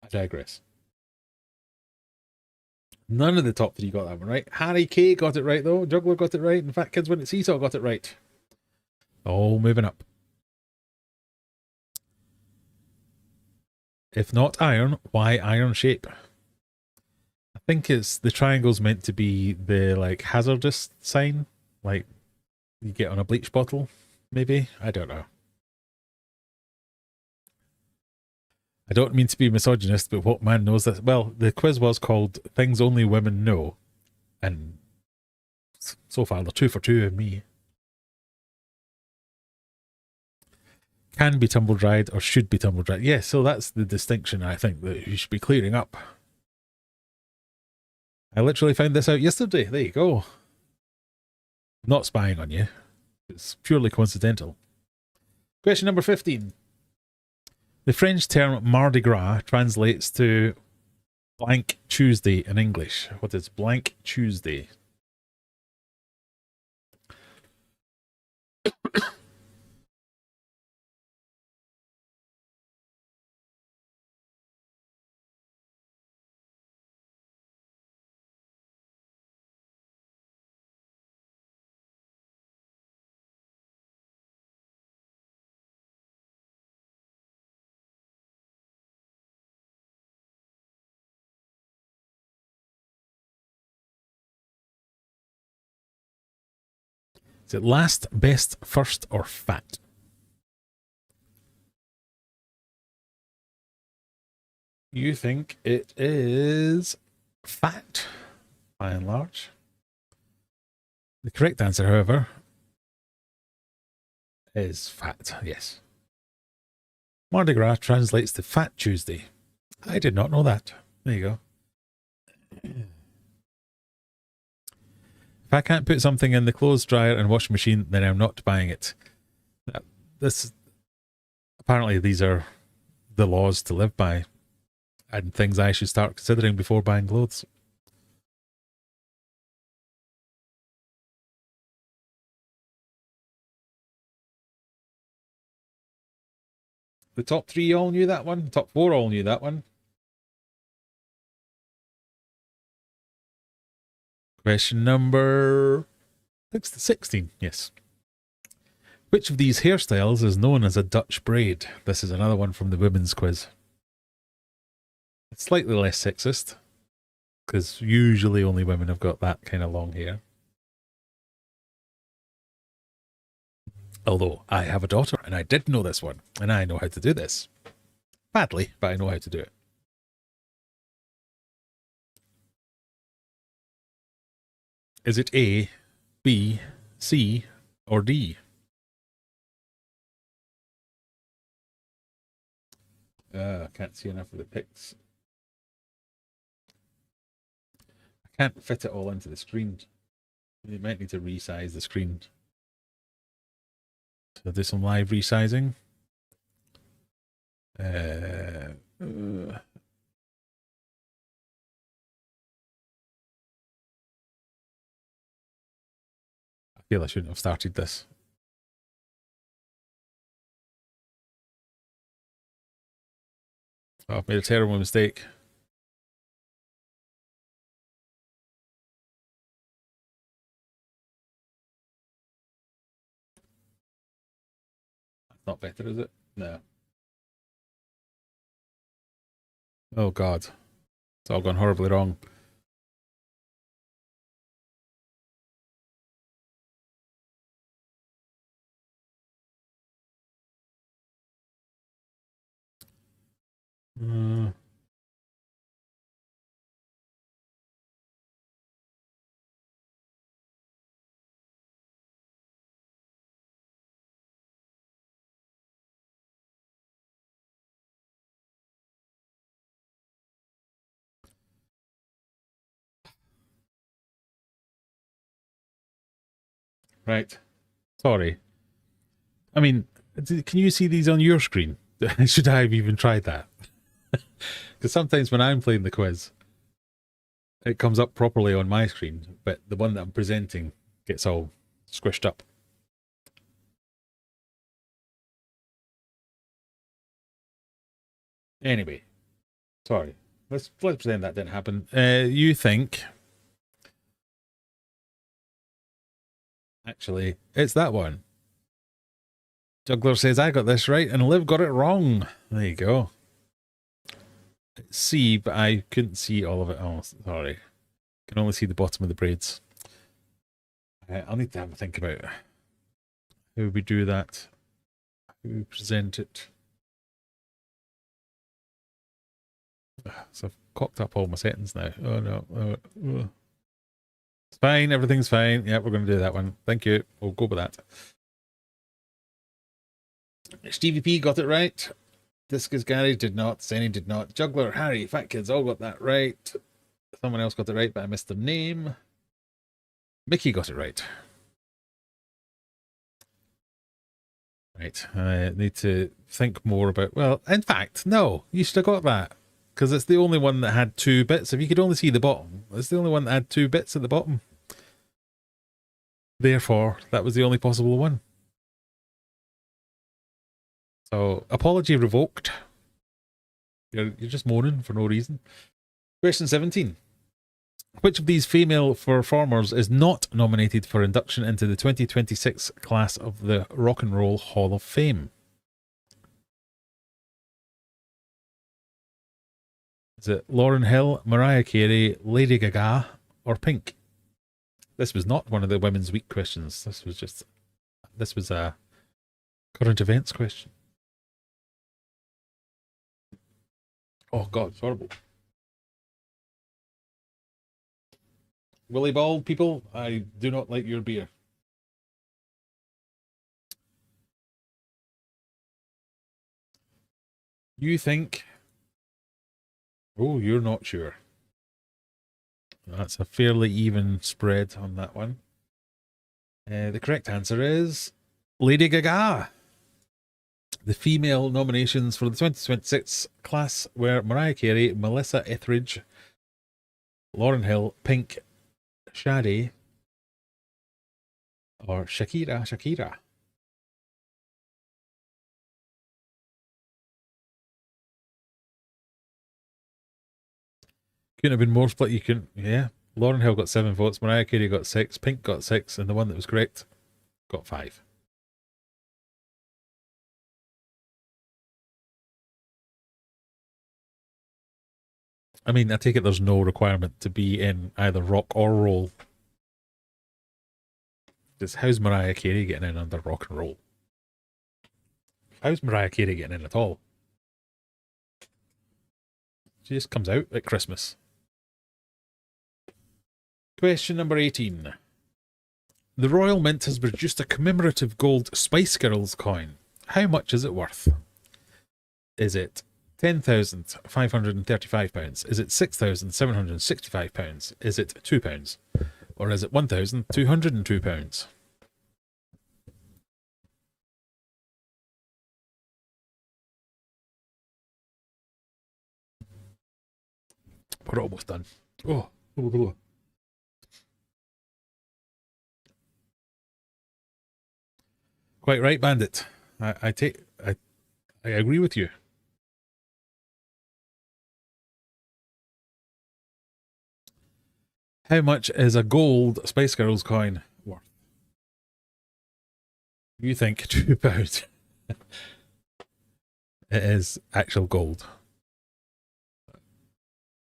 I digress. None of the top three got that one right. Harry K got it right though. Juggler got it right. And Fat Kids Win at Seesaw got it right. Oh, moving up. If not iron, why iron shape? I think it's the triangle's meant to be the like hazardous sign, like you get on a bleach bottle, maybe. I don't know. I don't mean to be misogynist, but what man knows this? Well, the quiz was called Things Only Women Know, and so far they're 2 for 2 of me. Can be tumble dried or should be tumble dried. Yeah, so that's the distinction I think that you should be clearing up. I literally found this out yesterday. There you go. Not spying on you. It's purely coincidental. Question number 15. The French term Mardi Gras translates to blank Tuesday in English. What is blank Tuesday? Is it last, best, first, or fat? You think it is fat, by and large. The correct answer, however, is fat, yes. Mardi Gras translates to Fat Tuesday. I did not know that. There you go. If I can't put something in the clothes dryer and washing machine, then I'm not buying it. Apparently these are the laws to live by and things I should start considering before buying clothes. The top 3 all knew that one. The top 4 all knew that one. Question number 16, yes. Which of these hairstyles is known as a Dutch braid? This is another one from the women's quiz. It's slightly less sexist, because usually only women have got that kind of long hair. Although I have a daughter, and I did know this one, and I know how to do this. Badly, but I know how to do it. Is it A, B, C, or D? I can't see enough of the pics. I can't fit it all into the screen. You might need to resize the screen. So do some live resizing. I feel I shouldn't have started this. Oh, I've made a terrible mistake. That's not better, is it? No. Oh, God. It's all gone horribly wrong. Right. Sorry. I mean, can you see these on your screen? Should I have even tried that? Because sometimes when I'm playing the quiz, it comes up properly on my screen, but the one that I'm presenting gets all squished up. Anyway, sorry. Let's pretend that didn't happen. You think... Actually, it's that one. Juggler says, I got this right, and Liv got it wrong. There you go. See, but I couldn't see all of it. Oh, sorry. Can only see the bottom of the braids. I'll need to have a think about how we do that. How we present it. So I've cocked up all my settings now. Oh no. Oh. It's fine, everything's fine. Yeah, we're going to do that one. Thank you. We'll go with that. Stevie P got it right. Discus Gary did not. Senny did not. Juggler, Harry, Fat Kids all got that right. Someone else got it right, but I missed their name. Mickey got it right. Right. I need to think more about... Well, in fact, no. You should have got that. Because it's the only one that had 2 bits. If you could only see the bottom, it's the only one that had 2 bits at the bottom. Therefore, that was the only possible one. So, apology revoked. You're just moaning for no reason. Question 17. Which of these female performers is not nominated for induction into the 2026 class of the Rock and Roll Hall of Fame? Is it Lauryn Hill, Mariah Carey, Lady Gaga, or Pink? This was not one of the Women's Week questions. This was a current events question. Oh God, it's horrible. Willy Ball, people, I do not like your beer. You think... Oh, you're not sure. That's a fairly even spread on that one. The correct answer is Lady Gaga. The female nominations for the 2026 class were Mariah Carey, Melissa Etheridge, Lauryn Hill, Pink, Shadi, or Shakira. Couldn't have been more split. You couldn't, yeah. Lauryn Hill got 7 votes, Mariah Carey got 6, Pink got 6, and the one that was correct got 5. I mean, I take it there's no requirement to be in either rock or roll. Just how's Mariah Carey getting in under rock and roll? How's Mariah Carey getting in at all? She just comes out at Christmas. Question number 18. The Royal Mint has produced a commemorative gold Spice Girls coin. How much is it worth? Is it £10,535? Is it £6,765? Is it £2? Or is it £1,202? We're almost done. Oh. Quite right, Bandit. I agree with you. How much is a gold Spice Girls coin worth? You think £2. It is actual gold.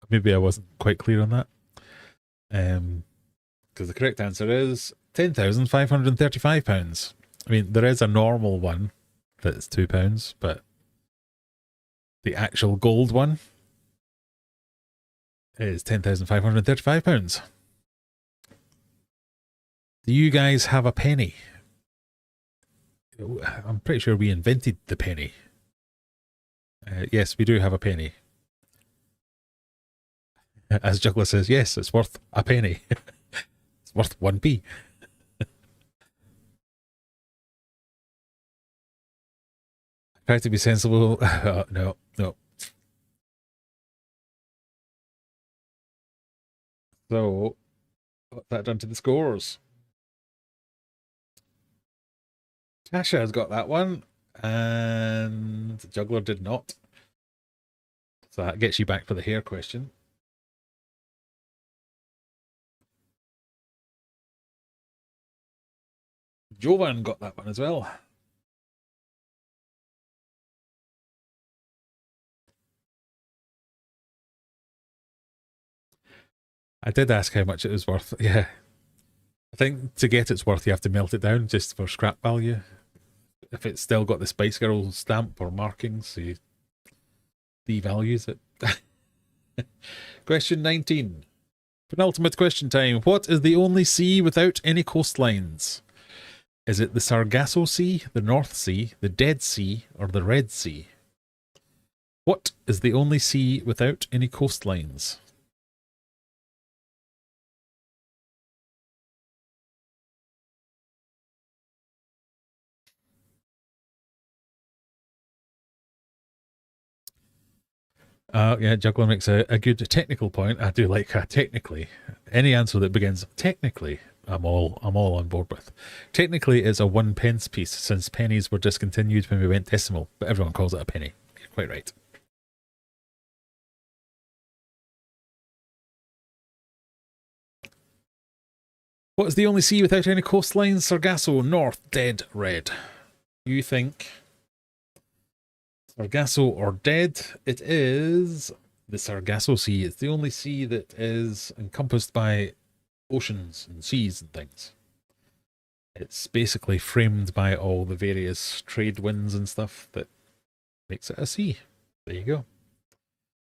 Maybe I wasn't quite clear on that. Because the correct answer is £10,535. I mean, there is a normal one that's £2, but the actual gold one is £10,535. Do you guys have a penny? I'm pretty sure we invented the penny. Yes, we do have a penny. As Juggler says, yes, it's worth a penny. It's worth 1p. Try to be sensible. No, no. So, what's that done to the scores? Tasha has got that one, and the juggler did not. So that gets you back for the hair question. Jovan got that one as well. I did ask how much it was worth. Yeah. I think to get its worth, you have to melt it down just for scrap value. If it's still got the Spice Girl stamp or markings, so you devalues it. Question 19. Penultimate question time. What is the only sea without any coastlines? Is it the Sargasso Sea, the North Sea, the Dead Sea, or the Red Sea? What is the only sea without any coastlines? Yeah, Juggler makes a good technical point. I do like technically. Any answer that begins technically, I'm all on board with. Technically, it's a 1 pence piece since pennies were discontinued when we went decimal, but everyone calls it a penny. You're quite right. What is the only sea without any coastlines? Sargasso, North, Dead, Red. You think Sargasso or Dead? It is the Sargasso Sea. It's the only sea that is encompassed by oceans and seas and things. It's basically framed by all the various trade winds and stuff that makes it a sea. There you go.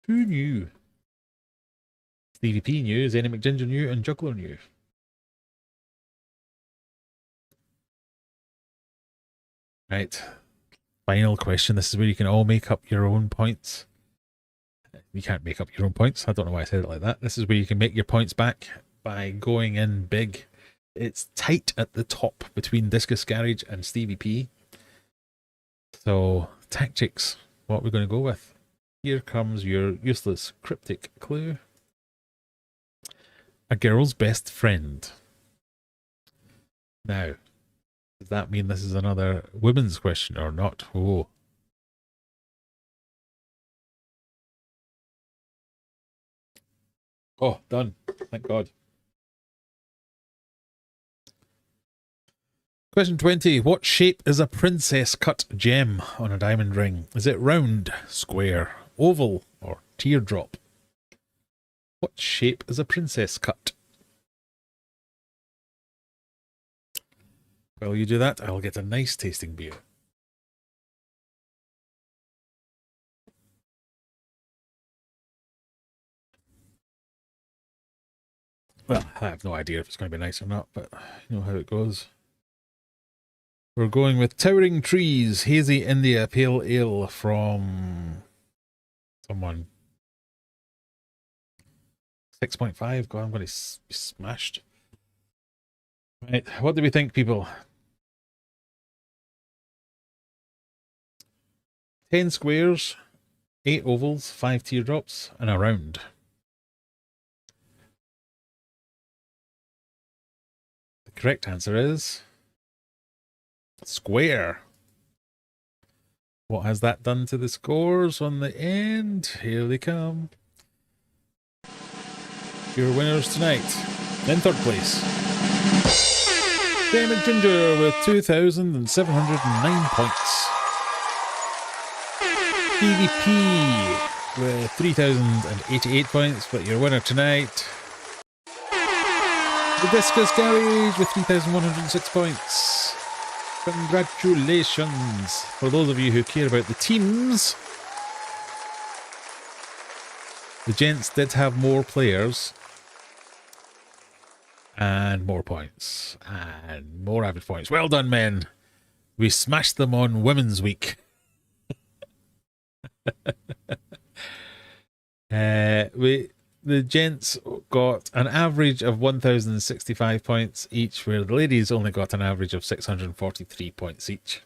Who knew? Stevie P knew, Zenny McGinger knew, and Juggler knew. Right. Final question. This is where you can all make up your own points. You can't make up your own points. I don't know why I said it like that. This is where you can make your points back by going in big. It's tight at the top between Discus Garage and Stevie P. So, tactics. What we're going to go with. Here comes your useless cryptic clue. A girl's best friend. Now, does that mean this is another women's question or not? Oh. Oh, done. Thank God. Question 20. What shape is a princess cut gem on a diamond ring? Is it round, square, oval, or teardrop? What shape is a princess cut? While you do that, I'll get a nice tasting beer. Well, I have no idea if it's going to be nice or not, but you know how it goes. We're going with Towering Trees, Hazy India Pale Ale from someone. 6.5. God, I'm going to be smashed. Right, what do we think, people? 10 squares, 8 ovals, 5 teardrops, and a round. The correct answer is square. What has that done to the scores on the end? Here they come. Your winners tonight. In third place, Jay McGinger with 2,709 points. PvP with 3,088 points, but your winner tonight, the Discus Garage with 3,106 points. Congratulations. For those of you who care about the teams, the gents did have more players and more points and more average points. Well done, men. We smashed them on Women's Week. The gents got an average of 1,065 points each, where the ladies only got an average of 643 points each.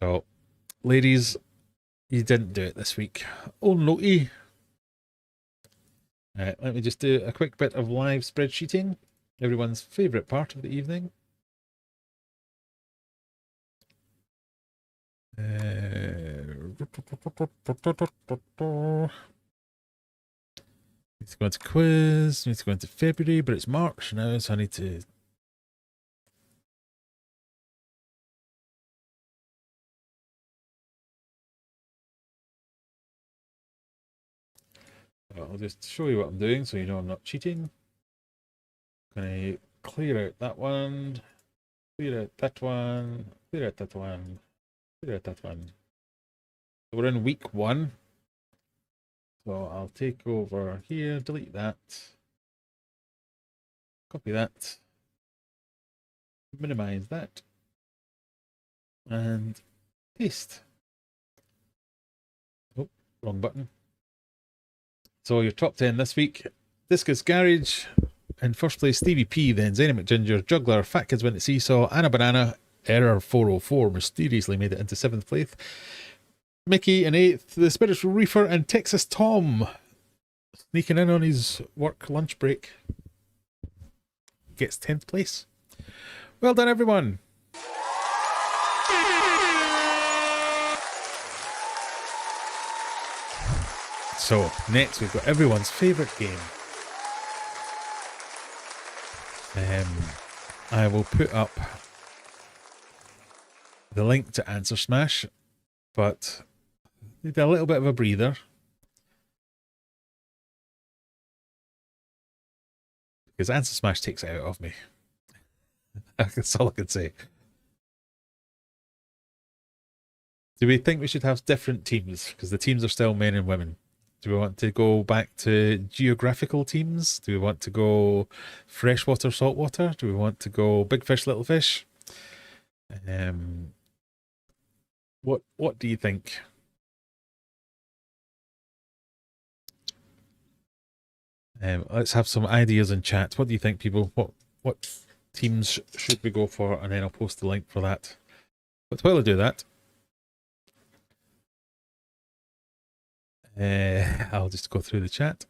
So, ladies, you didn't do it this week. Oh, naughty. Let me just do a quick bit of live spreadsheeting. Everyone's favourite part of the evening. Need to go into quiz, need to go into February, but it's March now, so I need to... I'll just show you what I'm doing so you know I'm not cheating. I'm going to clear out that one, clear out that one, clear out that one, clear out that one. So we're in week 1. So I'll take over here, delete that, copy that, minimize that, and paste. Oh, wrong button. So your top 10 this week: Discus Garage, in first place Stevie P, then Zany McGinger, Juggler, Fat Kids Went to Seesaw, Anna Banana, Error 404 mysteriously made it into 7th place, Mickey in 8th, The Spiritual Reefer, and Texas Tom, sneaking in on his work lunch break, gets 10th place. Well done, everyone. So, next we've got everyone's favourite game. I will put up the link to Answer Smash, but need a little bit of a breather. Because Answer Smash takes it out of me. That's all I can say. Do we think we should have different teams? Because the teams are still men and women. Do we want to go back to geographical teams? Do we want to go freshwater, saltwater? Do we want to go big fish, little fish? What do you think? Let's have some ideas in chat. What do you think, people? What teams should we go for? And then I'll post the link for that. But while I do that, I'll just go through the chat.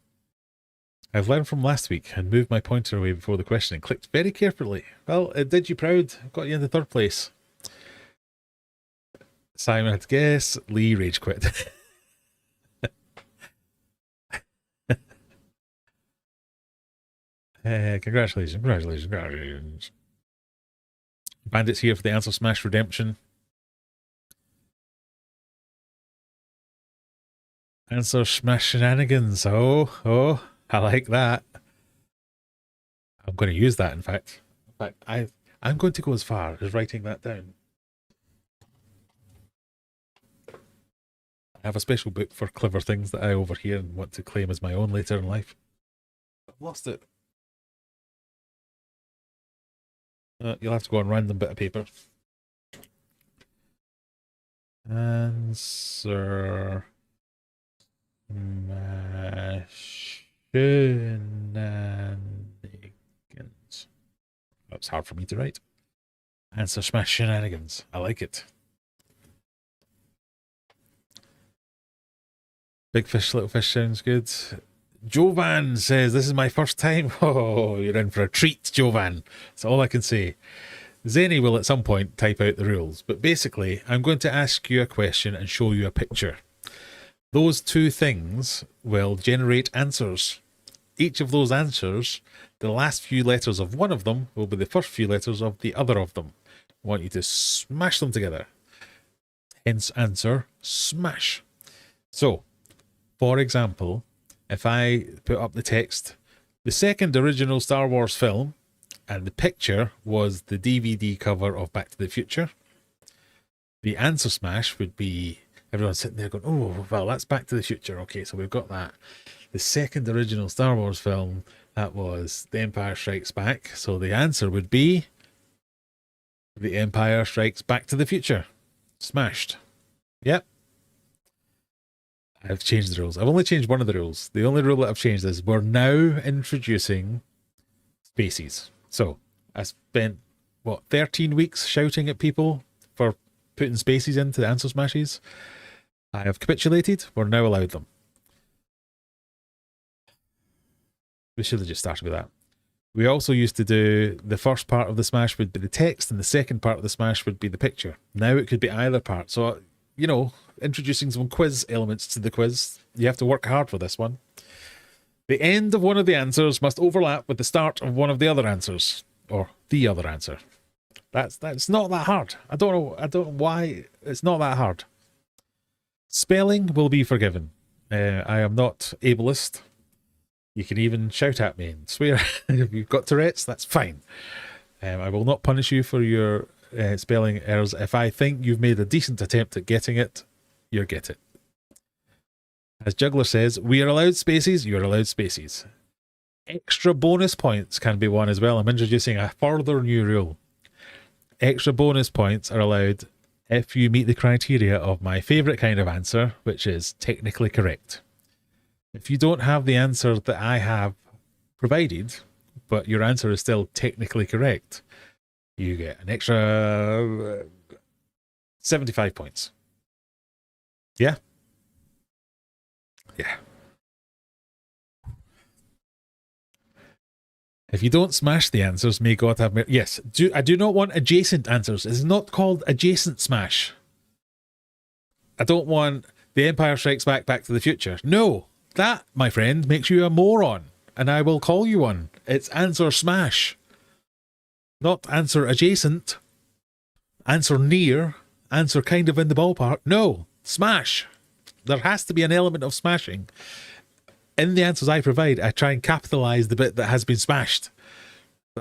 I've learned from last week and moved my pointer away before the question and clicked very carefully. Well, it did you proud. Got you into 3rd place. Simon had to guess. Lee rage quit. Congratulations. Bandit's here for the Answer Smash Redemption. Answer Smash Shenanigans. Oh, I like that. I'm going to use that, in fact. I'm going to go as far as writing that down. I have a special book for clever things that I overhear and want to claim as my own later in life. I've lost it. You'll have to go on random bit of paper. Answer Shenanigans. That's hard for me to write. Answer Smash Shenanigans. I like it. Big fish, little fish sounds good. Jovan says, this is my first time. Oh, you're in for a treat, Jovan. That's all I can say. Zany will at some point type out the rules, but basically, I'm going to ask you a question and show you a picture. Those two things will generate answers. Each of those answers, the last few letters of one of them will be the first few letters of the other of them. I want you to smash them together. Hence answer smash. So, for example, if I put up the text, the second original Star Wars film, and the picture was the DVD cover of Back to the Future, the answer smash would be everyone sitting there going, oh, well, that's Back to the Future. Okay, so we've got that. The second original Star Wars film, that was The Empire Strikes Back. So the answer would be The Empire Strikes Back to the Future. Smashed. Yep. I've changed the rules. I've only changed one of the rules. The only rule that I've changed is we're now introducing spaces. So I spent, 13 weeks shouting at people for putting spaces into the answer smashes. I have capitulated. We're now allowed them. We should have just started with that. We also used to do the first part of the smash would be the text and the second part of the smash would be the picture. Now it could be either part. So, you know, introducing some quiz elements to the quiz. You have to work hard for this one. The end of one of the answers must overlap with the start of one of the other answers. Or the other answer. That's not that hard. I don't know why it's not that hard. Spelling will be forgiven. I am not ableist. You can even shout at me and swear. If you've got Tourette's, that's fine. I will not punish you for your spelling errors. If I think you've made a decent attempt at getting it, you'll get it. As Juggler says, we are allowed spaces, you're allowed spaces. Extra bonus points can be won as well. I'm introducing a further new rule. Extra bonus points are allowed if you meet the criteria of my favourite kind of answer, which is technically correct. If you don't have the answer that I have provided, but your answer is still technically correct, you get an extra 75 points. Yeah? Yeah. If you don't smash the answers, may God have mercy. Yes, I do not want adjacent answers. It's not called adjacent smash. I don't want The Empire Strikes Back, Back to the Future. No, that, my friend, makes you a moron, and I will call you one. It's answer smash. Not answer adjacent. Answer near. Answer kind of in the ballpark. No, smash. There has to be an element of smashing. In the answers I provide, I try and capitalise the bit that has been smashed.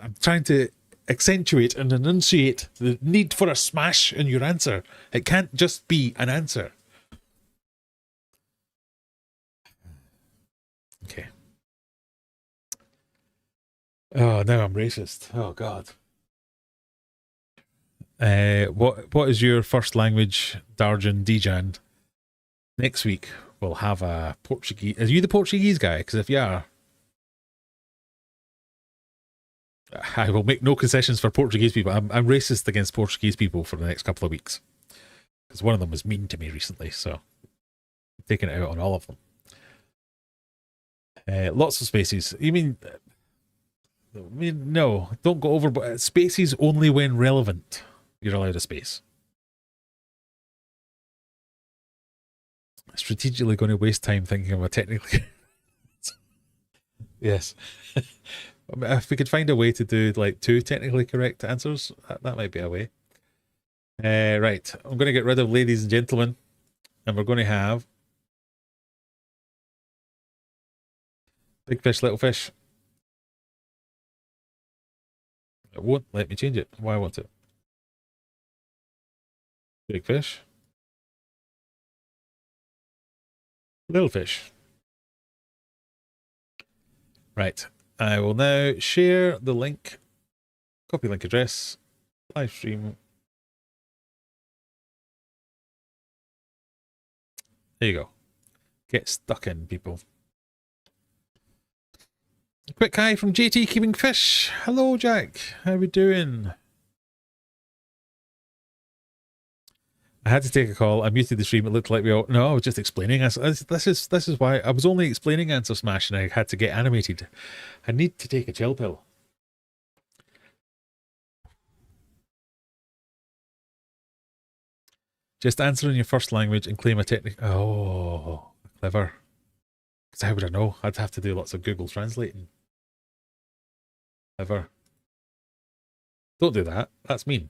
I'm trying to accentuate and enunciate the need for a smash in your answer. It can't just be an answer. Okay. Oh, now I'm racist. Oh, God. What is your first language, Darjan Dijan? Next week, we'll have a Portuguese. Are you the Portuguese guy? Because if you are, I will make no concessions for Portuguese people. I'm racist against Portuguese people for the next couple of weeks. Because one of them was mean to me recently, so I'm taking it out on all of them. Lots of spaces. You mean... no, don't go over. But spaces only when relevant. You're allowed a space. Strategically going to waste time thinking of a technically. Yes. If we could find a way to do like 2 technically correct answers, that might be a way. Right. I'm going to get rid of ladies and gentlemen, and we're going to have big fish, little fish. It won't let me change it. Why won't it? Big fish. Little fish. Right. I will now share the link. Copy link address. Live stream. There you go. Get stuck in, people. A quick hi from JT Keeping Fish. Hello, Jack. How we doing? I had to take a call. I muted the stream. It looked like we all... No, I was just explaining. This is why I was only explaining Answer Smash and I had to get animated. I need to take a chill pill. Just answer in your first language and claim a technique. Oh, clever. Because how would I know? I'd have to do lots of Google translating. Clever. Don't do that. That's mean.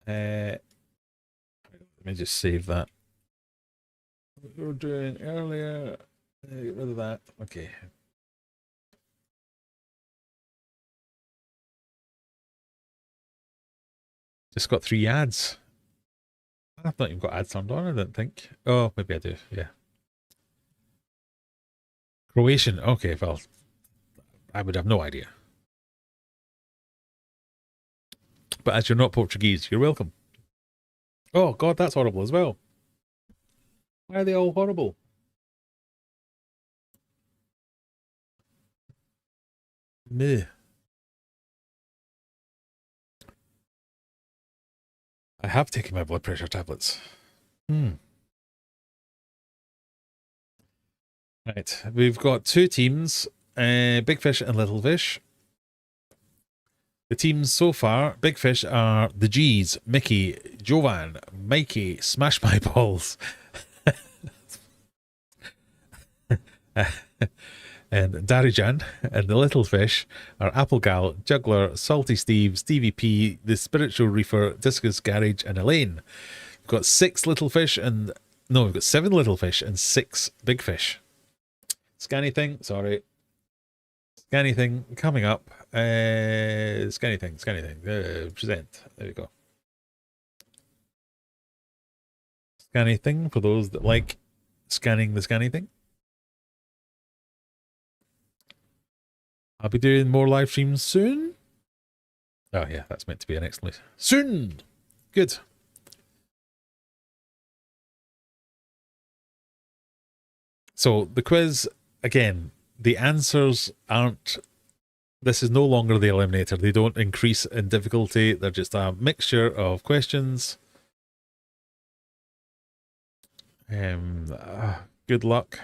Let me just save that. What we were doing earlier. Get rid of that. Okay. Just got 3 ads. I've not even got ads turned on, I don't think. Oh, maybe I do, yeah. Croatian. Okay, well, I would have no idea. But as you're not Portuguese, you're welcome. Oh, God, that's horrible as well. Why are they all horrible? Meh. I have taken my blood pressure tablets. Right, we've got two teams, Big Fish and Little Fish. The teams so far, Big Fish are the G's, Mickey, Jovan, Mikey, Smash My Balls, and Darijan. And the Little Fish are Applegal, Juggler, Salty Steve, Stevie P, The Spiritual Reefer, Discus Garage, and Elaine. We've got we've got 7 Little Fish and 6 Big Fish. Scanny thing coming up. Scanny thing. Present. There we go. Scanny thing for those that like scanning the scanny thing. I'll be doing more live streams soon. Oh yeah, that's meant to be an exclamation. Soon! Good. So the quiz, again, the answers aren't... This is no longer the eliminator. They don't increase in difficulty. They're just a mixture of questions. Good luck.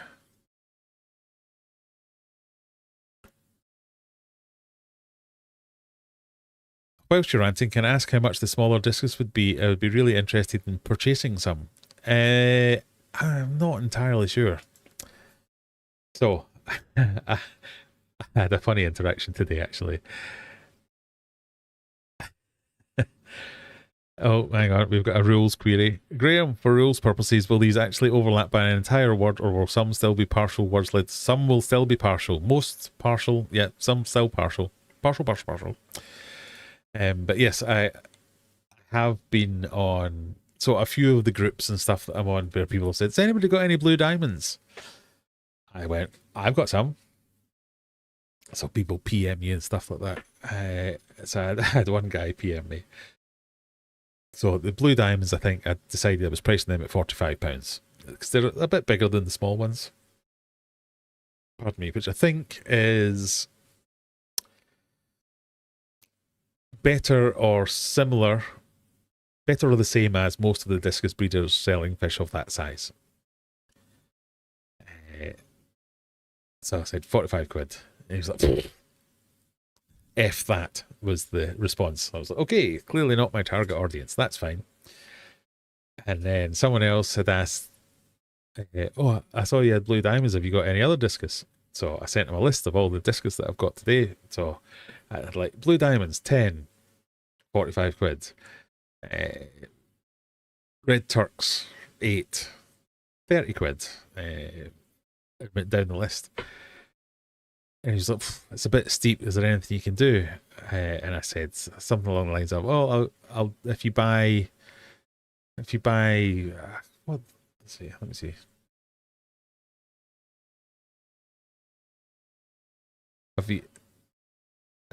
Whilst you're ranting, can I ask how much the smaller discus would be? I would be really interested in purchasing some. I'm not entirely sure. So, I had a funny interaction today, actually. Oh, hang on, we've got a rules query. Graham, for rules purposes, will these actually overlap by an entire word, or will some still be partial words? Some will still be partial. Most partial, yeah, some still partial. Partial. But yes, I have been on, so a few of the groups and stuff that I'm on where people have said, has anybody got any blue diamonds? I went, I've got some. So people PM you and stuff like that. So I had one guy PM me. So the blue diamonds, I think I decided I was pricing them at £45 because they're a bit bigger than the small ones. Pardon me, which I think is better or similar, better or the same as most of the discus breeders selling fish of that size. So I said 45 quid. And he was like, F that was the response. I was like, okay, clearly not my target audience. That's fine. And then someone else had asked, oh, I saw you had blue diamonds. Have you got any other discus? So I sent him a list of all the discus that I've got today. So I had like blue diamonds, 10, 45 quid. Red Turks, 8, 30 quid. I went down the list. And he was like, it's a bit steep. Is there anything you can do? And I said something along the lines of, well, I'll if you buy, what? Let me see. I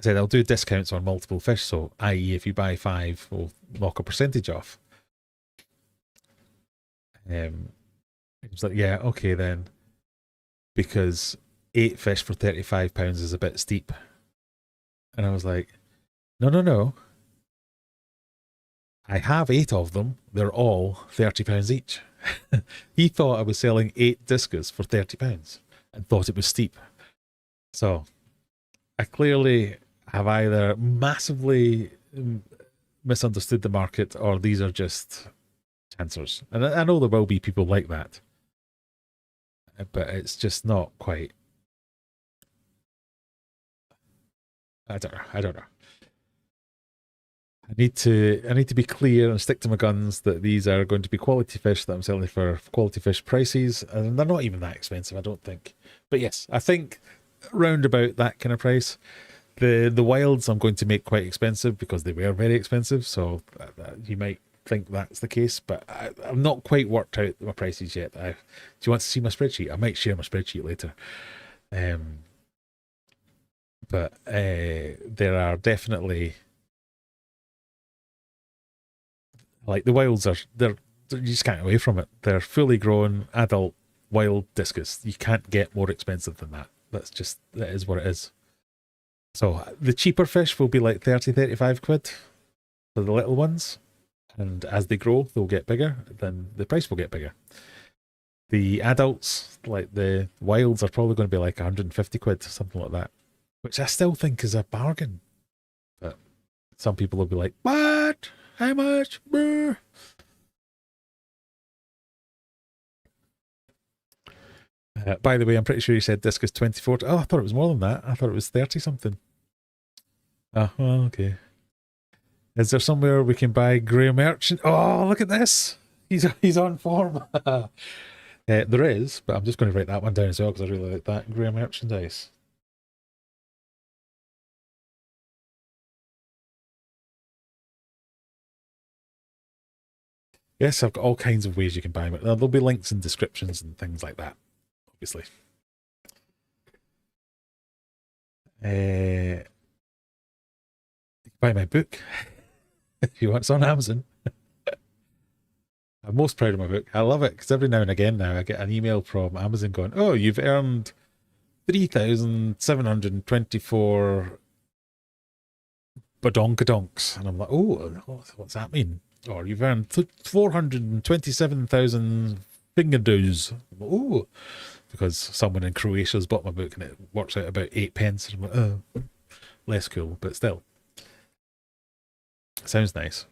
said I'll do discounts on multiple fish. So, i.e., if you buy 5, we'll knock a percentage off. He was like, yeah, okay then, because 8 fish for £35 is a bit steep. And I was like, no. I have 8 of them. They're all £30 each. He thought I was selling 8 discus for £30 and thought it was steep. So I clearly have either massively misunderstood the market, or these are just chancers. And I know there will be people like that, but it's just not quite. I don't know. I need to be clear and stick to my guns that these are going to be quality fish that I'm selling for quality fish prices, and they're not even that expensive, I don't think. But yes, I think round about that kind of price. The wilds I'm going to make quite expensive because they were very expensive, so you might think that's the case, but I've not quite worked out my prices yet. Do you want to see my spreadsheet? I might share my spreadsheet later. But there are definitely, like, the wilds are, you just can't get away from it. They're fully grown adult wild discus. You can't get more expensive than that. That is what it is. So the cheaper fish will be like 30, 35 quid for the little ones. And as they grow, they'll get bigger, then the price will get bigger. The adults, like the wilds, are probably going to be like 150 quid, something like that, which I still think is a bargain. But some people will be like, what? How much? Brr. By the way, I'm pretty sure you said disc is 24. Oh, I thought it was more than that. I thought it was 30 something. Oh, well, okay. Is there somewhere we can buy Grey Merchant? Oh, look at this. He's on form. There is, but I'm just going to write that one down as well because I really like that. Grey merchandise. Yes, I've got all kinds of ways you can buy them. There'll be links in descriptions and things like that, obviously. You can buy my book if you want. It's on Amazon. I'm most proud of my book. I love it because every now and again now I get an email from Amazon going, oh, you've earned 3,724 badonkadonks. And I'm like, oh, what's that mean? Or you've earned 427,000 fingerdoos. Oh, because someone in Croatia's bought my book and it works out about 8 pence. And I'm like, oh, less cool, but still. Sounds nice.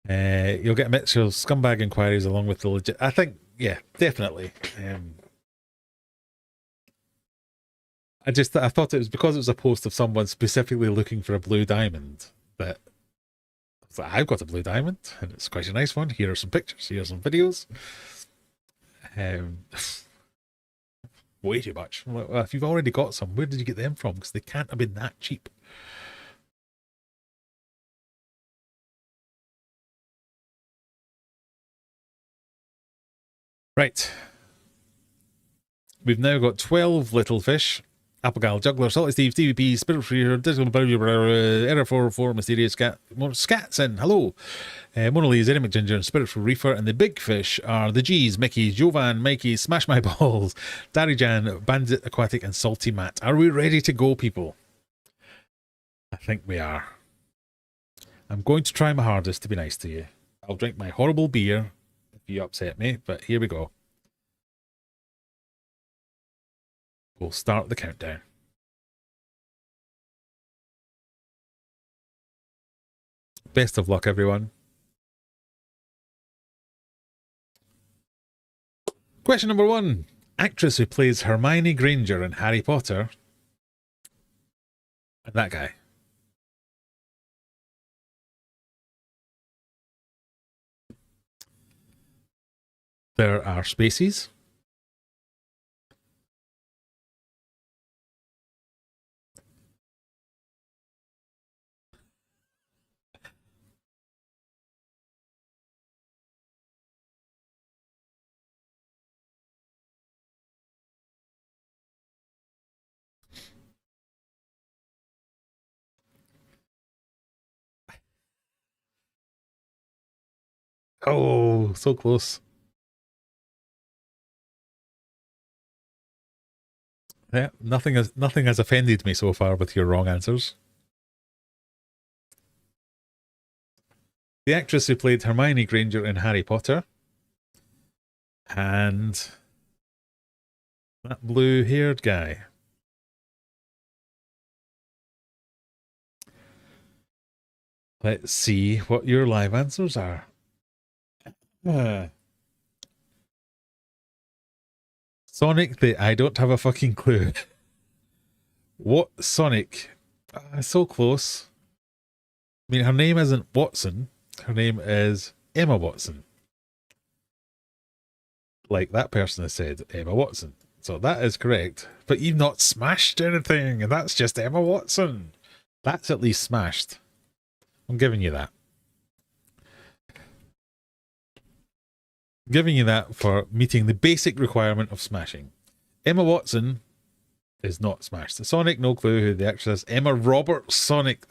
You'll get a mixture of scumbag inquiries along with the legit. I think, yeah, definitely. I thought it was because it was a post of someone specifically looking for a blue diamond that I've got a blue diamond and it's quite a nice one. Here are some pictures, here are some videos. Way too much. Well, if you've already got some, where did you get them from? Because they can't have been that cheap. Right. We've now got 12 little fish. Applegal, Juggler, Salty Steve, TVP, Spirit Freer, Digital Error 404, Mysterious Scat, Scatson, hello. Mona Lee, Eddie McGinger, and Spirit for Reefer, and the big fish are the G's, Mickey, Jovan, Mikey, Smash My Balls, Daddy Jan, Bandit, Aquatic, and Salty Matt. Are we ready to go, people? I think we are. I'm going to try my hardest to be nice to you. I'll drink my horrible beer if you upset me, but here we go. We'll start the countdown. Best of luck, everyone. Question number 1. Actress who plays Hermione Granger in Harry Potter. And that guy. There are spaces. Oh, so close. Yeah, nothing has offended me so far with your wrong answers. The actress who played Hermione Granger in Harry Potter. And that blue-haired guy. Let's see what your live answers are. Sonic, I don't have a fucking clue. What Sonic? So close. I mean, her name isn't Watson. Her name is Emma Watson. Like that person has said, Emma Watson. So that is correct. But you've not smashed anything, and that's just Emma Watson. That's at least smashed. I'm giving you that. Giving you that for meeting the basic requirement of smashing. Emma Watson is not smashed. The Sonic, no clue who the actress is. Emma Roberts, Sonic.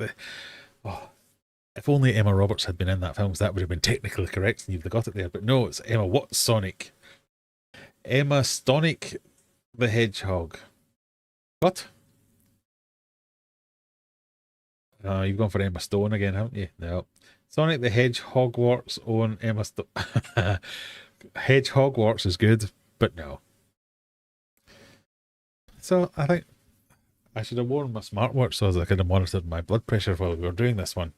If only Emma Roberts had been in that film, that would have been technically correct and you'd have got it there. But no, it's Emma Watson, Sonic. Emma Stonic the Hedgehog. What? You've gone for Emma Stone again, haven't you? No. Sonic the Hedgehog Hogwarts own Emma Stone. Hedge Hogwarts is good, but no. So I think I should have worn my smartwatch so as I could have monitored my blood pressure while we were doing this one.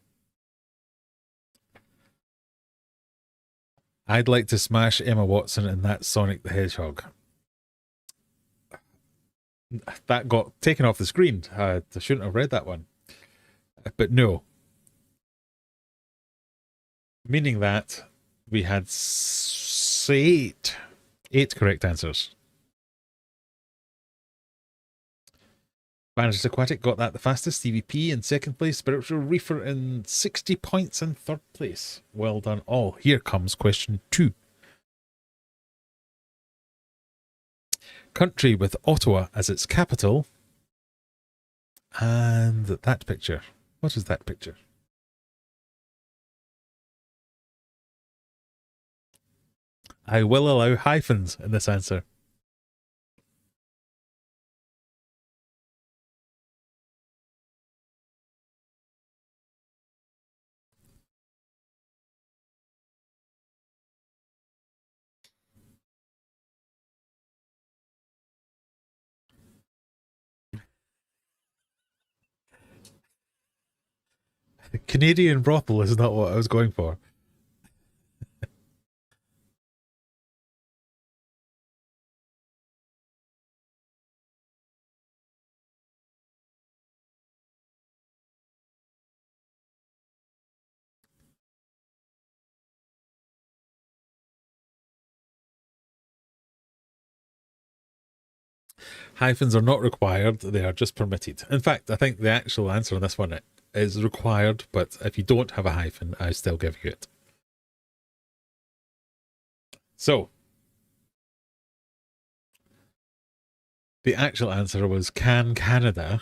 I'd like to smash Emma Watson in that Sonic the Hedgehog. That got taken off the screen. I shouldn't have read that one. But no. Meaning that we had eight correct answers. Banter's Aquatic got that the fastest. CVP in second place. Spiritual Reefer in 60 points in third place. Well done all. Here comes question 2. Country with Ottawa as its capital. And that picture. What is that picture? I will allow hyphens in this answer. Canadian brothel is not what I was going for. Hyphens are not required, they are just permitted. In fact, I think the actual answer on this one is required, but if you don't have a hyphen, I still give you it. So, the actual answer was Can Canada.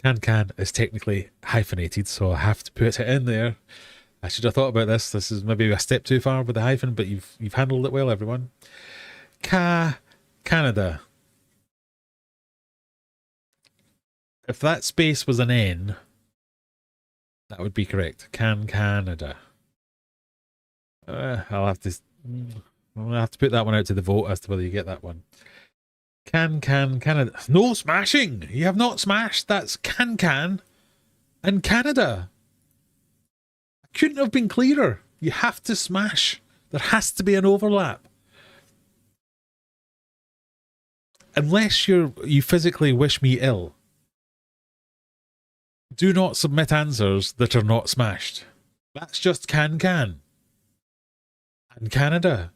Can is technically hyphenated, so I have to put it in there. I should have thought about this. This is maybe a step too far with the hyphen, but you've handled it well, everyone. Canada. If that space was an N, that would be correct. Canada. I'll have to put that one out to the vote as to whether you get that one. Canada. No smashing. You have not smashed. That's can and Canada. I couldn't have been clearer. You have to smash. There has to be an overlap. Unless you physically wish me ill, do not submit answers that are not smashed. That's just can. And Canada.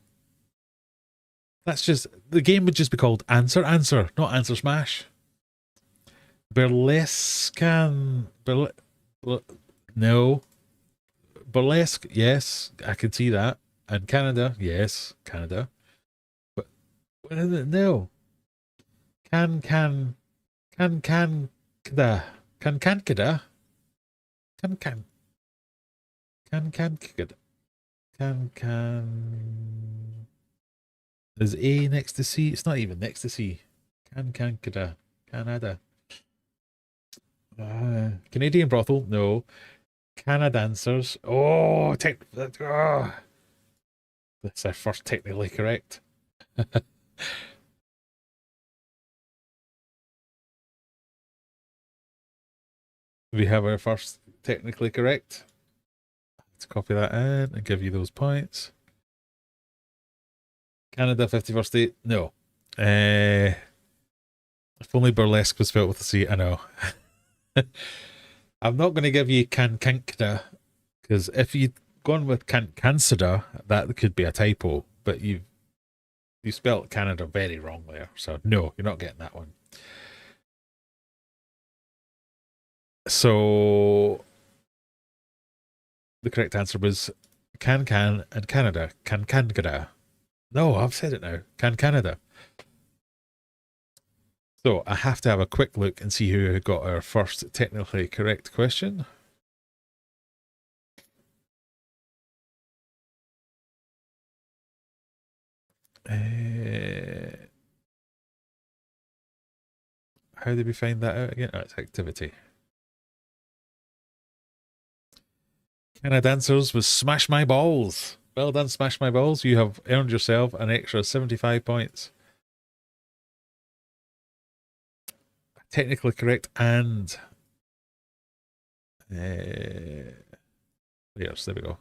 That's just, the game would just be called Answer, not Answer Smash. Burlesque, no. Burlesque, yes, I can see that. And Canada, yes, Canada. But, no. Canada. Is A next to C? It's not even next to C. Canada. Canadian brothel? No. Canadancers? Oh, that's our first technically correct. We have our first technically correct. Let's copy that in and give you those points. Canada 51st state? No. If only burlesque was spelled with a C, I know. I'm not going to give you Canada, because if you'd gone with Cansada, that could be a typo, but you spelled Canada very wrong there, so no, you're not getting that one. So the correct answer was can and Canada. Canada. No, I've said it now. Canada. So I have to have a quick look and see who got our first technically correct question. How did we find that out again? Oh, it's activity. Canada Dancers was Smash My Balls. Well done, Smash My Balls. You have earned yourself an extra 75 points. Technically correct and... yes, there we go.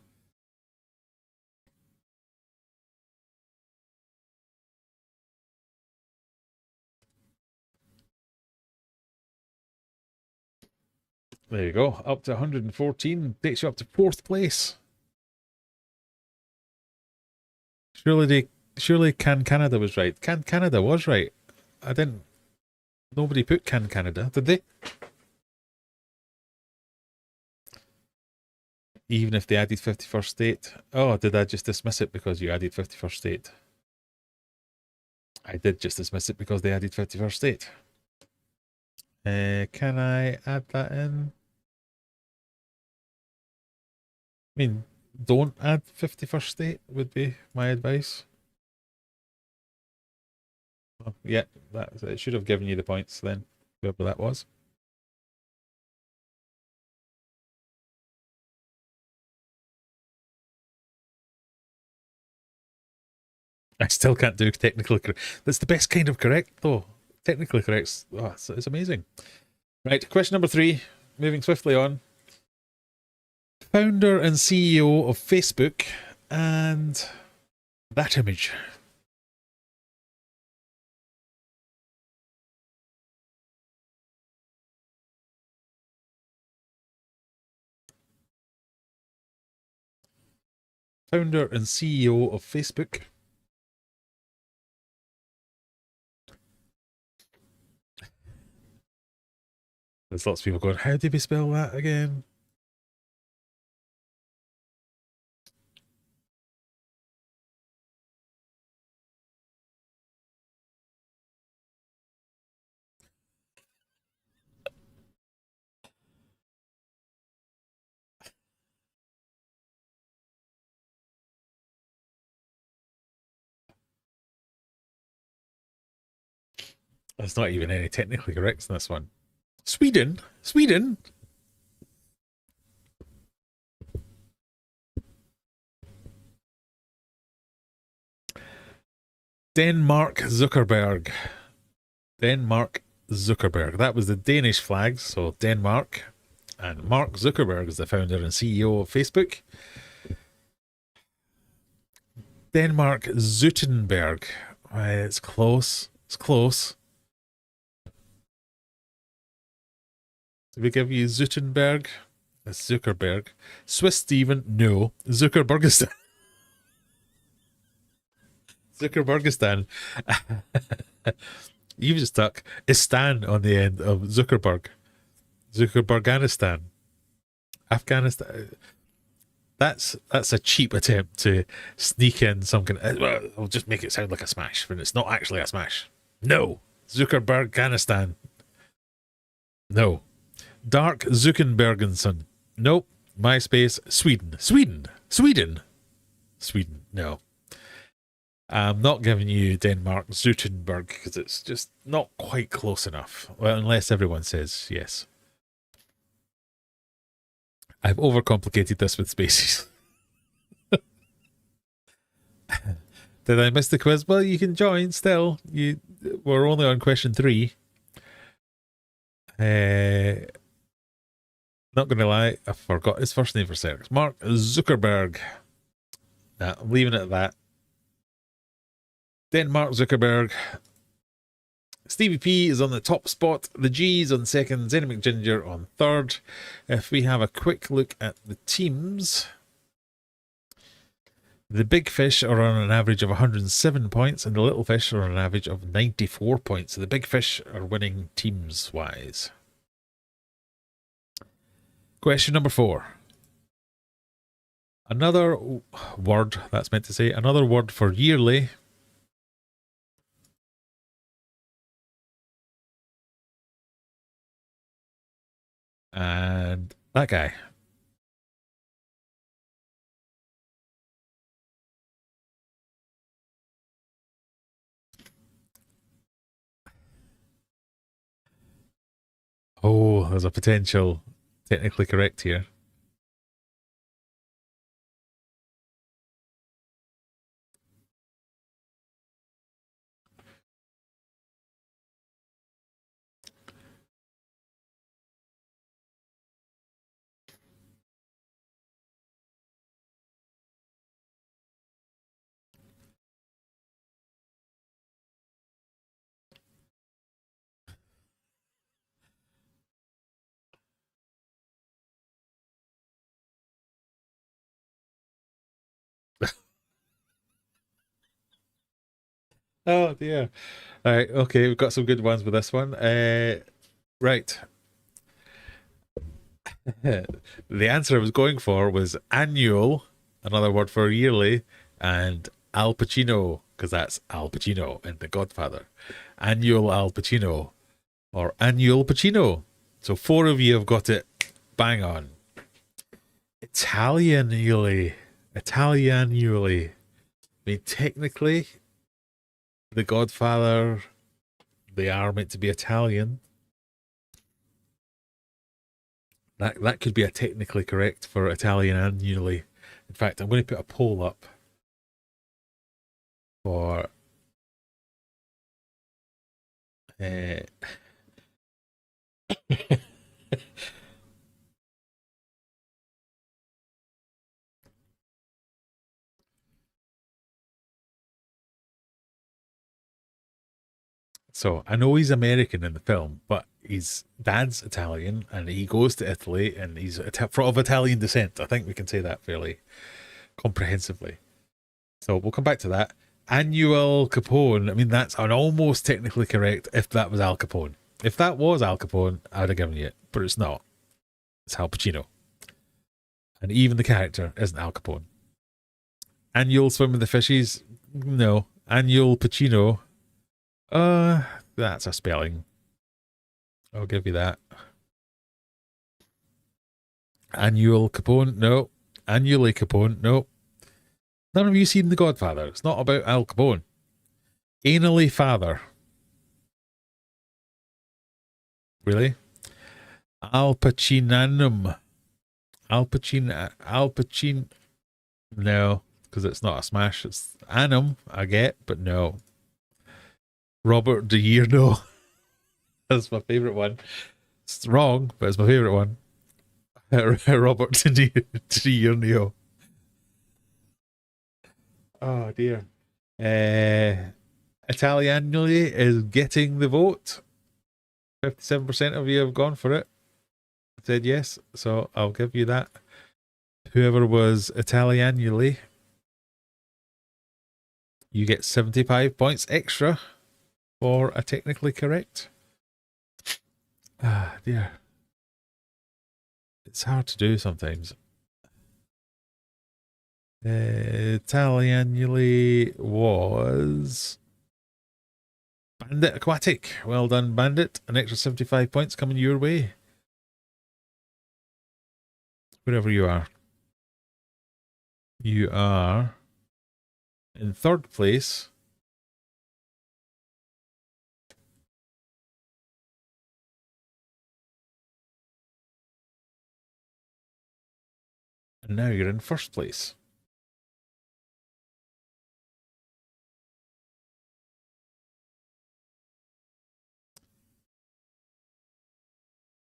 There you go. Up to 114. Takes you up to 4th place. Surely Can Canada was right. Can Canada was right. I didn't... Nobody put Can Canada, did they? Even if they added 51st state. Oh, did I just dismiss it because you added 51st state? I did just dismiss it because they added 51st state. Can I add that in? I mean, don't add 51st state would be my advice. Oh, yeah, it should have given you the points then, whoever that was. I still can't do technically correct. That's the best kind of correct, though. Technically correct. Oh, it's amazing. Right, question number 3. Moving swiftly on. Founder and CEO of Facebook and that image. Founder and CEO of Facebook. There's lots of people going, how did we spell that again? There's not even any technically correct in this one. Sweden. Denmark Zuckerberg. That was the Danish flag, so Denmark. And Mark Zuckerberg is the founder and CEO of Facebook. Denmark Zutenberg. It's close. Did we give you Zutenberg? That's Zuckerberg. Swiss Steven? No. Zuckerbergistan. Zuckerbergistan. You've just stuck Istan on the end of Zuckerberg. Zuckerberganistan. Afghanistan. That's a cheap attempt to sneak in some kind of... Well, I'll just make it sound like a smash when it's not actually a smash. No. Zuckerberganistan. No. Dark Zuckerbergenson. Nope. MySpace. Sweden. No. I'm not giving you Denmark Zutenberg because it's just not quite close enough. Well, unless everyone says yes. I've overcomplicated this with spaces. Did I miss the quiz? Well, you can join still. We're only on question 3. Not going to lie, I forgot his first name for seconds. Mark Zuckerberg. Nah, I'm leaving it at that. Denmark Zuckerberg. Stevie P is on the top spot. The G's on second. Zenny McGinger on third. If we have a quick look at the teams, the big fish are on an average of 107 points and the little fish are on an average of 94 points. So the big fish are winning teams-wise. Question number 4. Another word, that's meant to say, another word for yearly. And that guy. Oh, there's a potential technically correct here. Oh dear. All right, okay, we've got some good ones with this one. Right. The answer I was going for was annual, another word for yearly, and Al Pacino, because that's Al Pacino in The Godfather. Annual Al Pacino, or annual Pacino. So four of you have got it bang on. Italianly. Italianly. I mean, technically, The Godfather, they are meant to be Italian. That could be a technically correct for Italian annually. In fact, I'm going to put a poll up for uh, so I know he's American in the film, but his dad's Italian and he goes to Italy and he's of Italian descent. I think we can say that fairly comprehensively. So we'll come back to that. Annual Capone. I mean, that's an almost technically correct if that was Al Capone. If that was Al Capone, I would have given you it, but it's not. It's Al Pacino. And even the character isn't Al Capone. Annual Swim with the Fishies? No. Annual Pacino? That's a spelling. I'll give you that. Annual Capone? No. Annually Capone? No. None of you seen The Godfather. It's not about Al Capone. Anally Father. Really? Al Pacinanum. Al Pacin. No, because it's not a smash. It's Annum, I get, but no. Robert De Niro. No. That's my favourite one. It's wrong, but it's my favourite one. Robert De Niro. Oh dear. Italianly is getting the vote. 57% of you have gone for it. Said yes, so I'll give you that. Whoever was Italianly, you get 75 points extra for a technically correct. Ah, dear. It's hard to do sometimes. Italianly was Bandit Aquatic. Well done, Bandit. An extra 75 points coming your way. Wherever you are. You are in third place. And now you're in first place.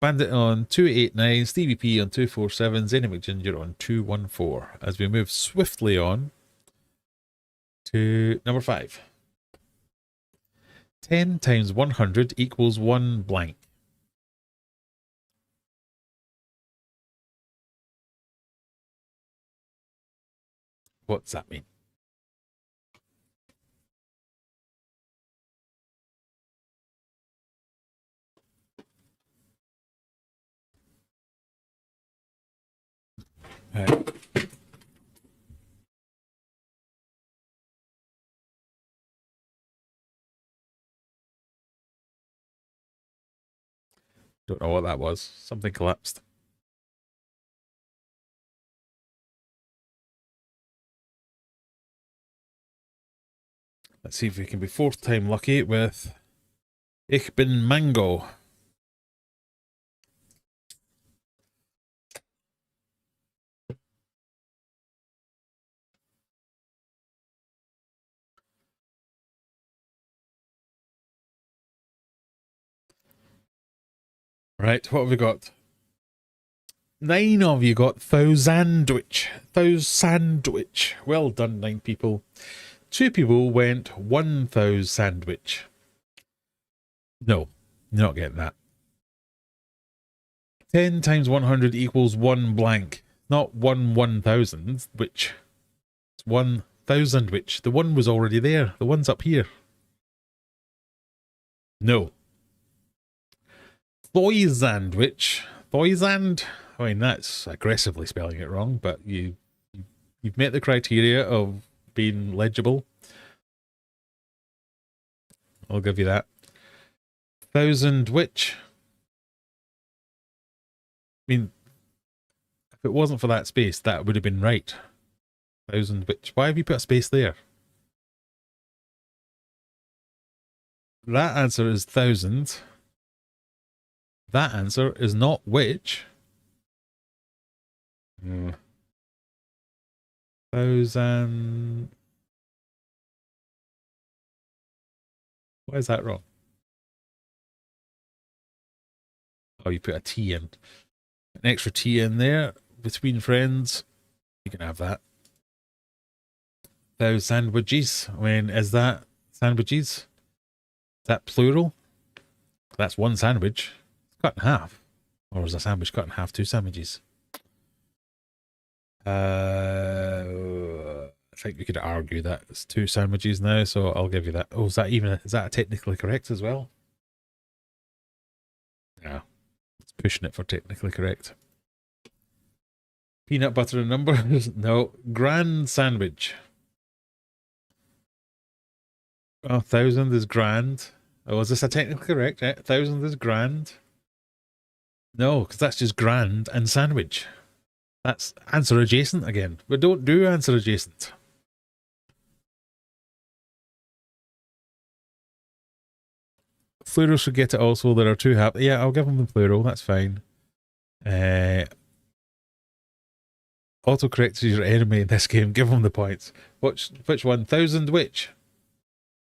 Bandit on 289, Stevie P on 247, Zenny McGinger on 214. As we move swiftly on to number 5. 10 times 100 equals 1 blank. What's that mean? Right. Don't know what that was. Something collapsed. Let's see if we can be fourth time lucky with Ich bin Mango. Right, what have we got? 9 of you got Thousandwich. Thousandwich. Well done, 9 people. 2 people went 1,000 sandwich. No, you're not getting that. 10 times 100 equals 1 blank. Not 1,000, which. It's 1,000 which. The 1 was already there. The 1's up here. No. Thoisandwich. Thoisand? I mean, that's aggressively spelling it wrong, but you've met the criteria of being legible. I'll give you that. Thousand witch. I mean, if it wasn't for that space, that would have been right. Thousand witch. Why have you put a space there? That answer is thousand. That answer is not witch. Thousand. Why is that wrong? Oh, you put a T in. An extra T in there between friends. You can have that. Those sandwiches. I mean, is that sandwiches? Is that plural? That's one sandwich. It's cut in half. Or is a sandwich cut in half? Two sandwiches. I think we could argue that it's two sandwiches now, so I'll give you that. Oh, is that technically correct as well? Yeah. It's pushing it for technically correct. Peanut butter and numbers? No. Grand sandwich. Oh, 1,000 is grand. Oh, is this a technically correct? 1,000 is grand. No, because that's just grand and sandwich. That's answer adjacent again. We don't do answer adjacent. Plural should get it also. There are two happy. Yeah, I'll give them the plural. That's fine. Autocorrect is your enemy in this game. Give them the points. Which one? 1,000 which?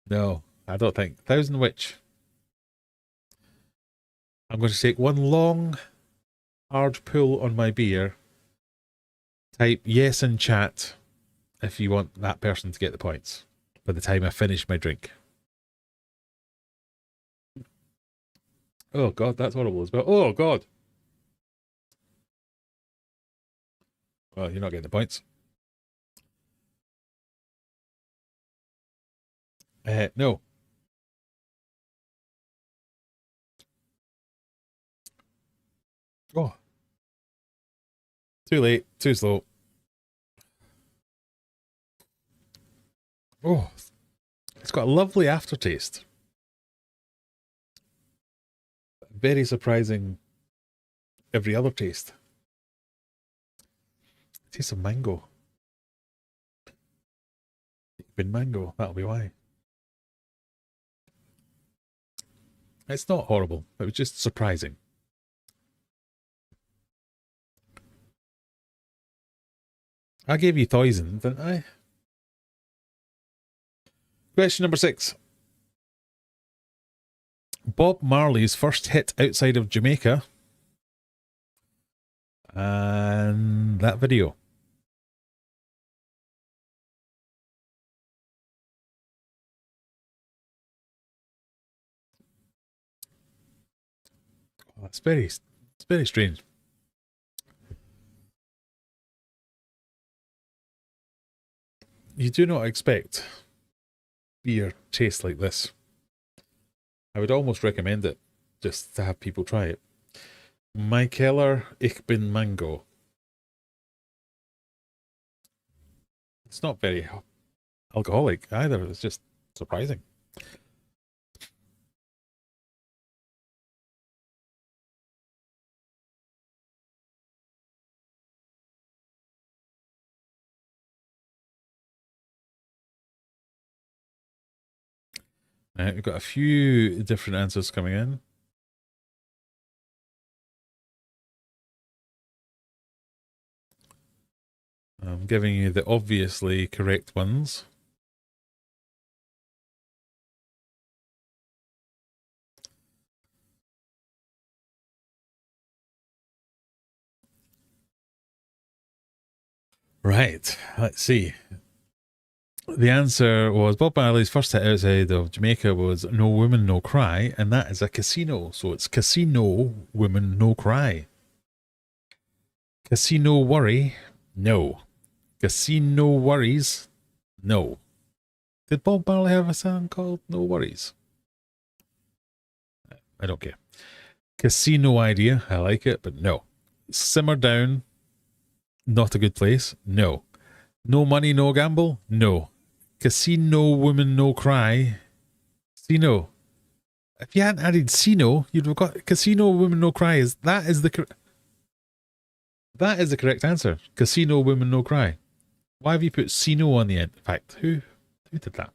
No, I don't think. 1,000 which? I'm going to take one long, hard pull on my beer. Type yes in chat if you want that person to get the points by the time I finish my drink. Oh God, that's horrible as well. Oh God. Well, you're not getting the points. No. Oh. Too late. Too slow. Oh. It's got a lovely aftertaste. Very surprising every other taste. Taste of mango. Been mango, that'll be why. It's not horrible. It was just surprising. I gave you thousand, didn't I? Question number 6. Bob Marley's first hit outside of Jamaica. And that video. Oh, it's very strange. You do not expect beer taste like this. I would almost recommend it just to have people try it. My Keller, ich bin Mango. It's not very alcoholic either. It's just surprising. We've got a few different answers coming in. I'm giving you the obviously correct ones. Right, let's see. The answer was Bob Marley's first hit outside of Jamaica was No Woman, No Cry, and that is a casino. So it's Casino Woman, No Cry. Casino Worry, no. Casino Worries, no. Did Bob Marley have a song called No Worries? I don't care. Casino idea. I like it, but no. Simmer down. Not a good place. No. No money, no gamble. No. Casino woman, no cry. Casino. If you hadn't added Sino, you'd have got Casino Women No Cry. That is the correct answer. Casino Women No Cry. Why have you put Sino on the end? In fact, who did that?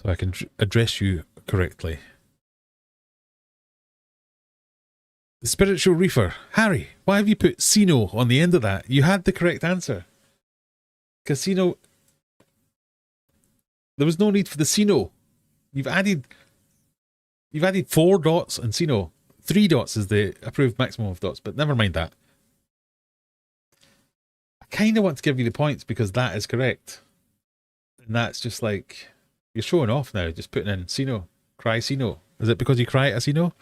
So I can address you correctly. The Spiritual Reefer. Harry, why have you put Sino on the end of that? You had the correct answer. Casino. There was no need for the Sino. You've added 4 dots and Sino. 3 dots is the approved maximum of dots, but never mind that. I kind of want to give you the points because that is correct. And that's just like, you're showing off now, just putting in Sino. Cry Sino. Is it because you cry at a Sino?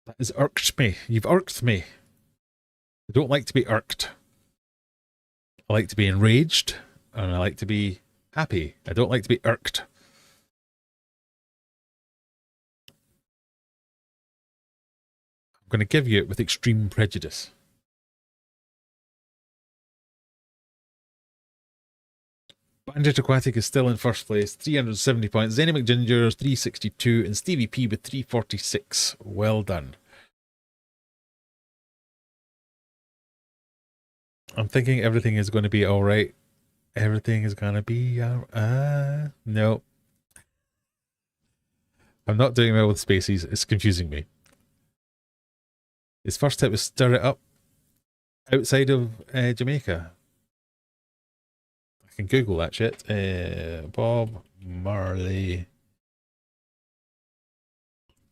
That has irked me. You've irked me. I don't like to be irked. I like to be enraged, and I like to be happy. I don't like to be irked. I'm going to give you it with extreme prejudice. Bandit Aquatic is still in first place, 370 points. Zenny McGinger's 362, and Stevie P with 346. Well done. I'm thinking everything is going to be all right. Everything is going to be no. I'm not doing well with spaces. It's confusing me. His first tip was stir it up outside of Jamaica. I can Google that shit. Bob Marley.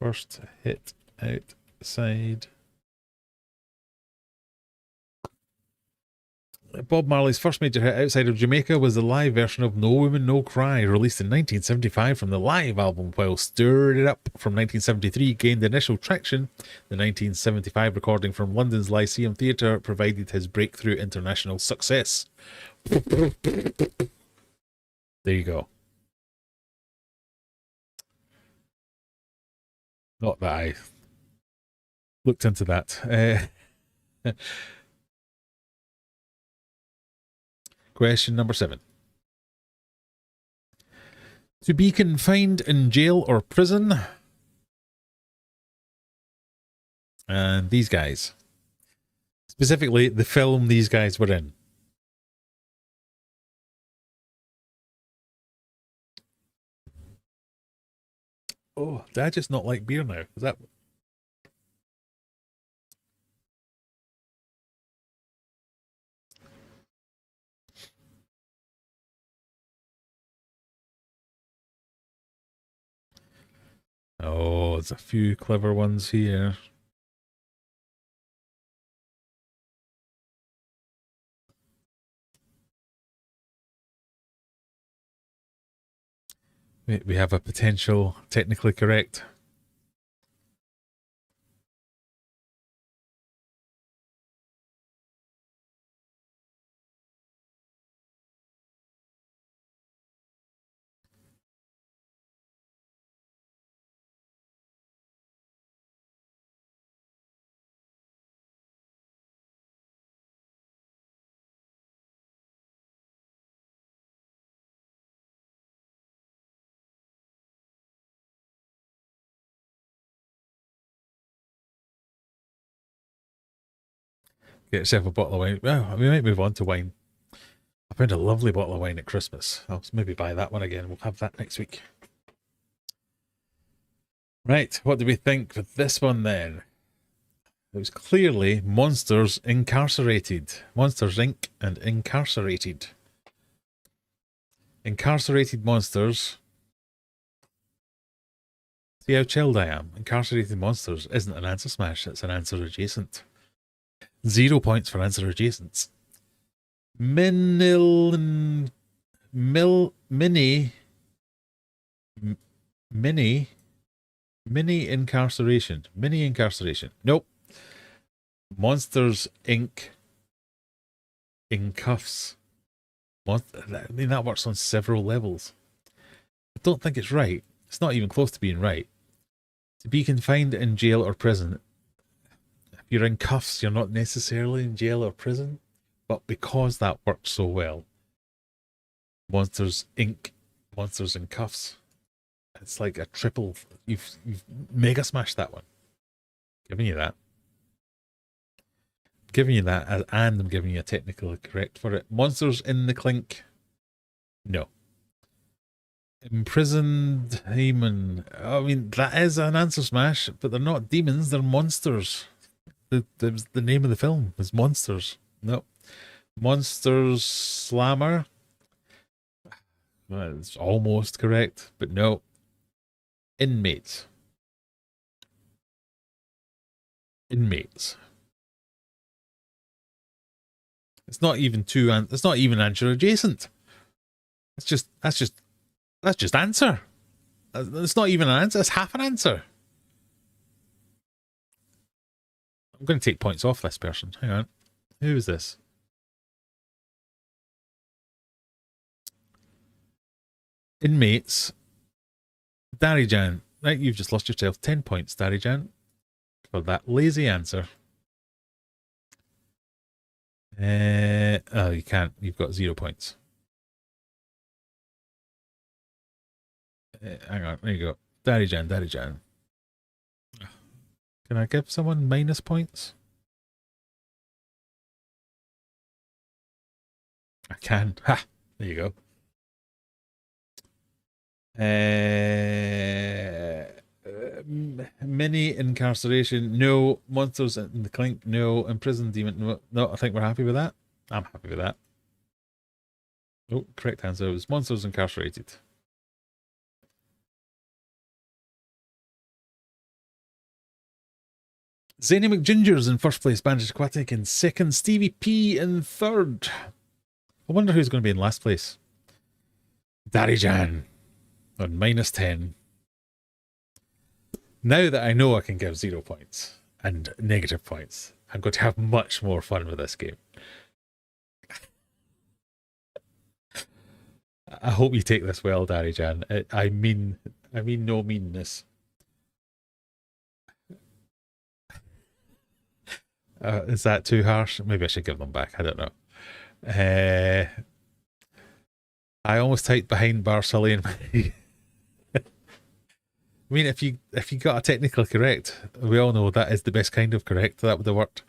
First hit outside. Bob Marley's first major hit outside of Jamaica was the live version of No Woman No Cry, released in 1975 from the live album, while Stir It Up from 1973 gained initial traction. The 1975 recording from London's Lyceum Theatre provided his breakthrough international success. There you go. Not that I looked into that. Question number 7. To be confined in jail or prison. And these guys. Specifically, the film these guys were in. Oh, did I just not like beer now? Is that... Oh, there's a few clever ones here. We have a potential technically correct. Get yourself a bottle of wine. Well, we might move on to wine. I found a lovely bottle of wine at Christmas. I'll maybe buy that one again. We'll have that next week. Right, what do we think with this one then? It was clearly Monsters Incarcerated. Monsters Inc. and Incarcerated. Incarcerated Monsters. See how chilled I am. Incarcerated Monsters isn't an answer smash, it's an answer adjacent. 0 points for answer adjacents. Mini incarceration. Mini incarceration. Nope. Monsters Inc. in cuffs. I mean, that works on several levels. I don't think it's right. It's not even close to being right. To be confined in jail or prison. If you're in cuffs, you're not necessarily in jail or prison. But because that works so well, Monsters Inc. Monsters in cuffs. It's like a triple. You've mega smashed that one. Giving you that. Giving you that, and I'm giving you a technical correct for it. Monsters in the clink. No. Imprisoned Haman. I mean, that is an answer smash, but they're not demons, they're monsters. The name of the film is Monsters. No. Monsters Slammer. Well, it's almost correct, but no. Inmates. Inmates. It's not even it's not even answer adjacent. It's just that's just answer. It's not even an answer. It's half an answer. I'm going to take points off this person. Hang on. Who is this? Inmates. Darijan. Right, you've just lost yourself 10 points, Darijan, for that lazy answer. Oh, you can't. You've got 0 points. Hang on. There you go. Darijan. Can I give someone minus points? I can. Ha! There you go. Mini incarceration. No. Monsters in the clink. No. Imprisoned demon. No, I think we're happy with that. I'm happy with that. Oh, correct answer was monsters incarcerated. Zany McGinger's in first place, Banter Aquatic in second, Stevie P in third. I wonder who's going to be in last place. Darijan on minus 10. Now that I know I can give 0 points and negative points, I'm going to have much more fun with this game. I hope you take this well, Darijan. I mean no meanness. Is that too harsh? Maybe I should give them back. I don't know. I almost typed behind bar Sully and I mean, if you got a technical correct, we all know that is the best kind of correct. That would have worked.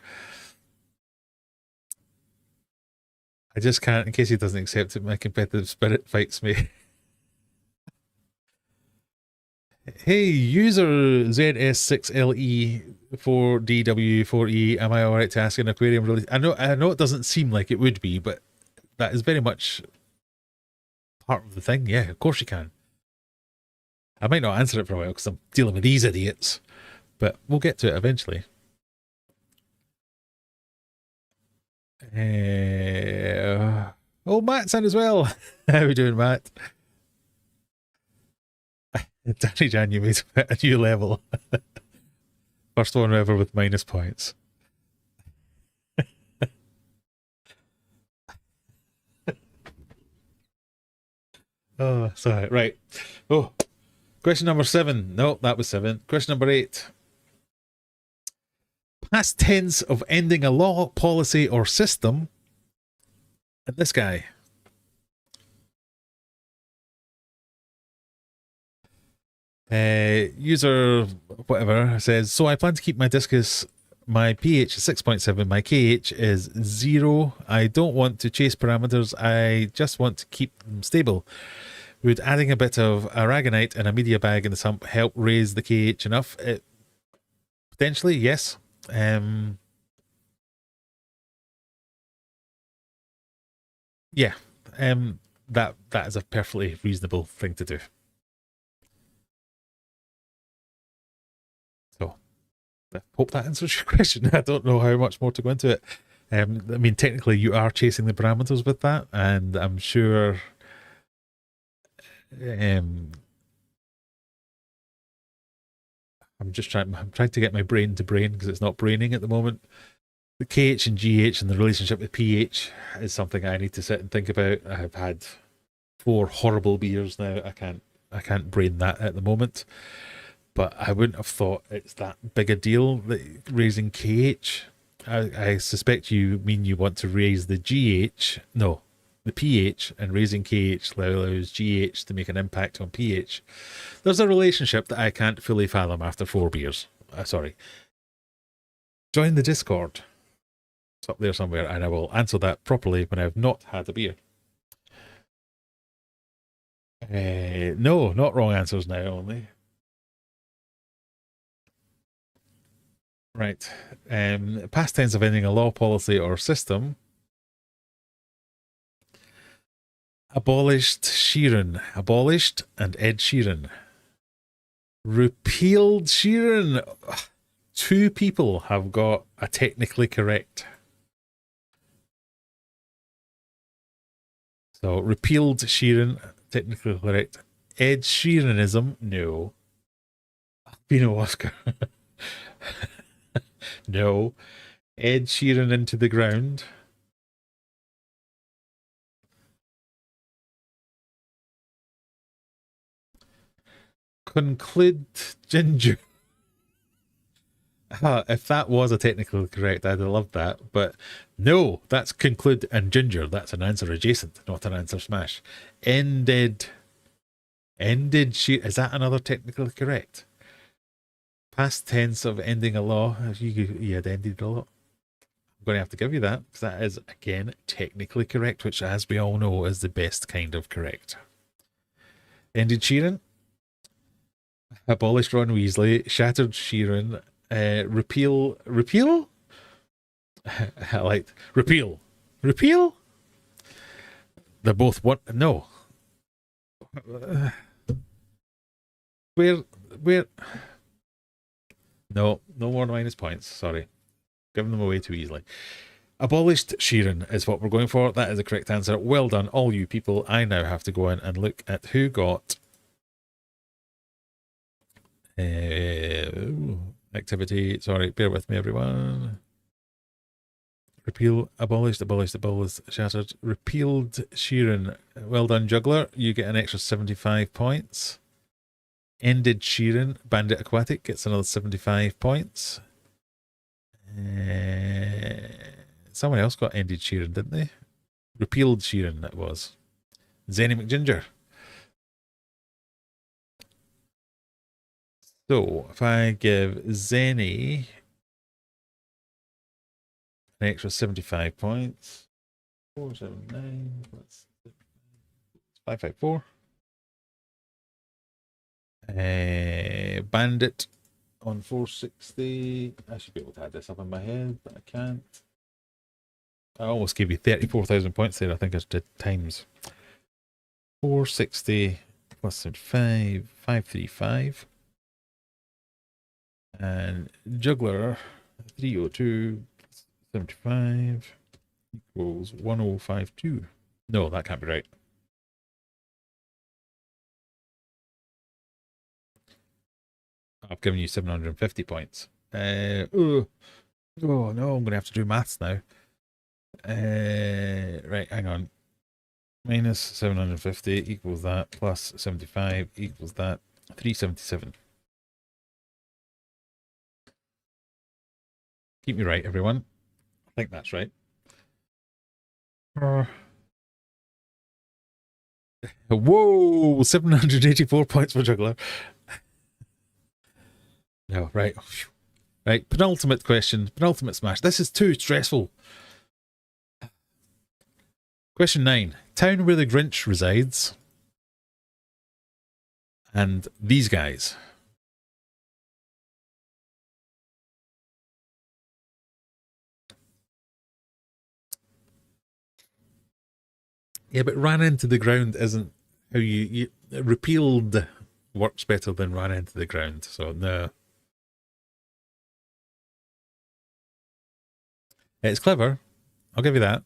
I just can't, in case he doesn't accept it, my competitive spirit fights me. Hey, user ZS6LE4DW4E, am I alright to ask an aquarium really? I know it doesn't seem like it would be, but that is very much part of the thing. Yeah, of course you can. I might not answer it for a while because I'm dealing with these idiots, but we'll get to it eventually. Oh, Matt's in as well. How are we doing, Matt? Danny Jan, you made a new level. First one ever with minus points. Oh, sorry. Right. Oh, question number 7. No, that was 7. Question number 8. Past tense of ending a law, policy, or system. And this guy. User whatever says, so I plan to keep my discus, my pH is 6.7, my KH is 0. I don't want to chase parameters, I just want to keep them stable. Would adding a bit of aragonite and a media bag in the sump help raise the KH enough? Potentially, yes. Yeah, that is a perfectly reasonable thing to do. So, I hope that answers your question. I don't know how much more to go into it. I mean, technically, you are chasing the parameters with that, and I'm sure. I'm trying to get my brain to brain because it's not braining at the moment. The KH and GH and the relationship with pH is something I need to sit and think about. I have had 4 horrible beers now. I can't brain that at the moment. But I wouldn't have thought it's that big a deal that raising KH. I suspect you mean you want to raise the GH, no, the pH, and raising KH allows GH to make an impact on pH. There's a relationship that I can't fully fathom after 4 beers. Sorry. Join the Discord. It's up there somewhere, and I will answer that properly when I've not had a beer. No, not wrong answers now only. Right. Past tense of ending a law, policy, or system. Abolished Sheeran. Abolished and Ed Sheeran. Repealed Sheeran. 2 people have got a technically correct. So repealed Sheeran, technically correct. Ed Sheeranism, no. Albino Oscar. No. Ed Sheeran into the ground. Conclude ginger. If that was a technical correct, I'd have loved that. But no, that's conclude and ginger. That's an answer adjacent, not an answer smash. Ended. Is that another technically correct? Past tense of ending a law. You had ended a law. I'm going to have to give you that, because that is, again, technically correct, which, as we all know, is the best kind of correct. Ended Sheeran. Abolished Ron Weasley. Shattered Sheeran. Repeal. I liked repeal. They're both what? No. Where? No more minus points. Sorry, giving them away too easily. Abolished Sheeran is what we're going for. That is the correct answer. Well done, all you people. I now have to go in and look at who got activity. Sorry, bear with me, everyone. Repeal, abolished, shattered. Repealed Sheeran. Well done, Juggler. You get an extra 75 points. Ended Sheeran. Bandit Aquatic gets another 75 points. Someone else got ended Sheeran, didn't they? Repealed Sheeran, that was. Zenny McGinger. So, if I give Zenny an extra 75 points, 479, that's 554. Bandit on 460. I should be able to add this up in my head, but I can't. I almost gave you 34,000 points there. I think I did times 460 plus 75, 535. And Juggler 302 75 equals 1052. No, that can't be right. I've given you 750 points. Oh no, I'm going to have to do maths now. Right, hang on. Minus 750 equals that, plus 75 equals that, 377. Keep me right, everyone. I think that's right. Whoa, 784 points for Juggler. No, right. Right, penultimate question, penultimate smash. This is too stressful. Question 9. Town where the Grinch resides. And these guys. Yeah, but ran into the ground isn't how you repealed works better than ran into the ground. So no. It's clever. I'll give you that.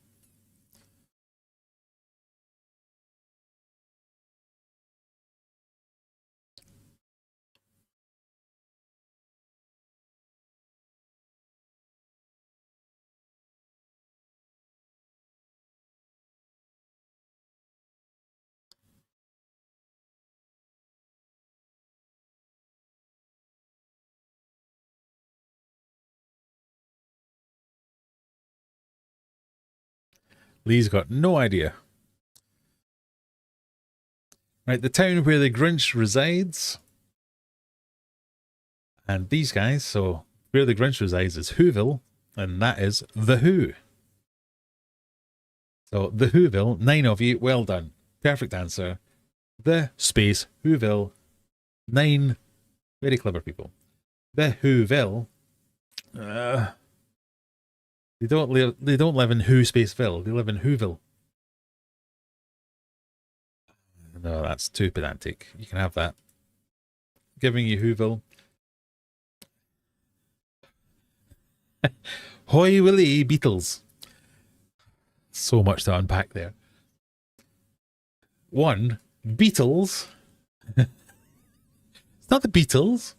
Lee's got no idea. Right, the town where the Grinch resides. And these guys, so where the Grinch resides is Whoville, and that is The Who. So The Whoville, 9 of you, well done. Perfect answer. The space Whoville, 9 very clever people. The Whoville, they don't live in Who Spaceville, they live in Whoville. No, that's too pedantic. You can have that. Giving you Whoville. Hoy Willy Beatles. So much to unpack there. 1. Beatles. It's not the Beatles.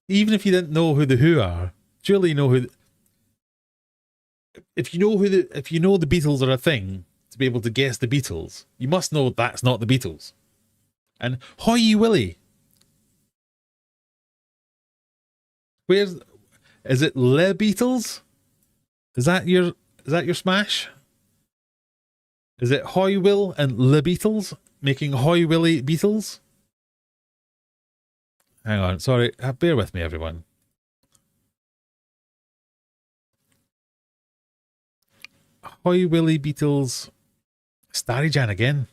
Even if you didn't know who the Who are, surely you know who. If you know the Beatles are a thing, to be able to guess the Beatles, you must know that's not the Beatles. And Hoy Willy. Is it Le Beatles? Is that your smash? Is it Hoy Will and Le Beatles making Hoy Willy Beatles? Hang on, sorry, bear with me, everyone. Hoy Willy Beatles. Starry Jan again.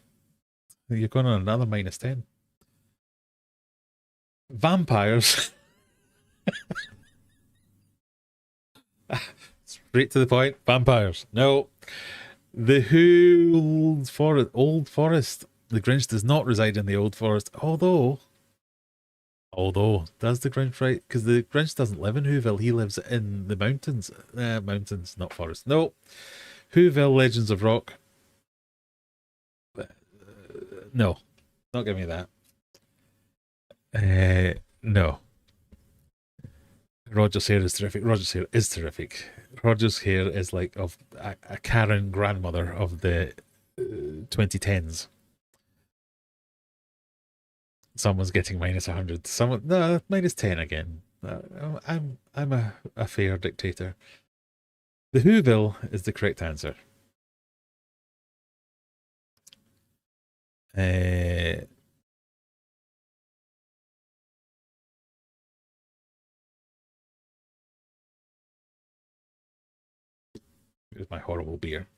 You're going on another -10. Vampires. Straight to the point. Vampires. No. The Who Old Forest. The Grinch does not reside in the Old Forest. Although, does the Grinch, right? Because the Grinch doesn't live in Whoville. He lives in the mountains. Mountains, not forest. No. Whoville Legends of Rock. No. Not give me that. No. Roger's hair is terrific. Roger's hair is terrific. Roger's hair is like of a Karen grandmother of the 2010s. Someone's getting -100. Someone no -10 again. I'm a fair dictator. The Whoville is the correct answer. Here's my horrible beer.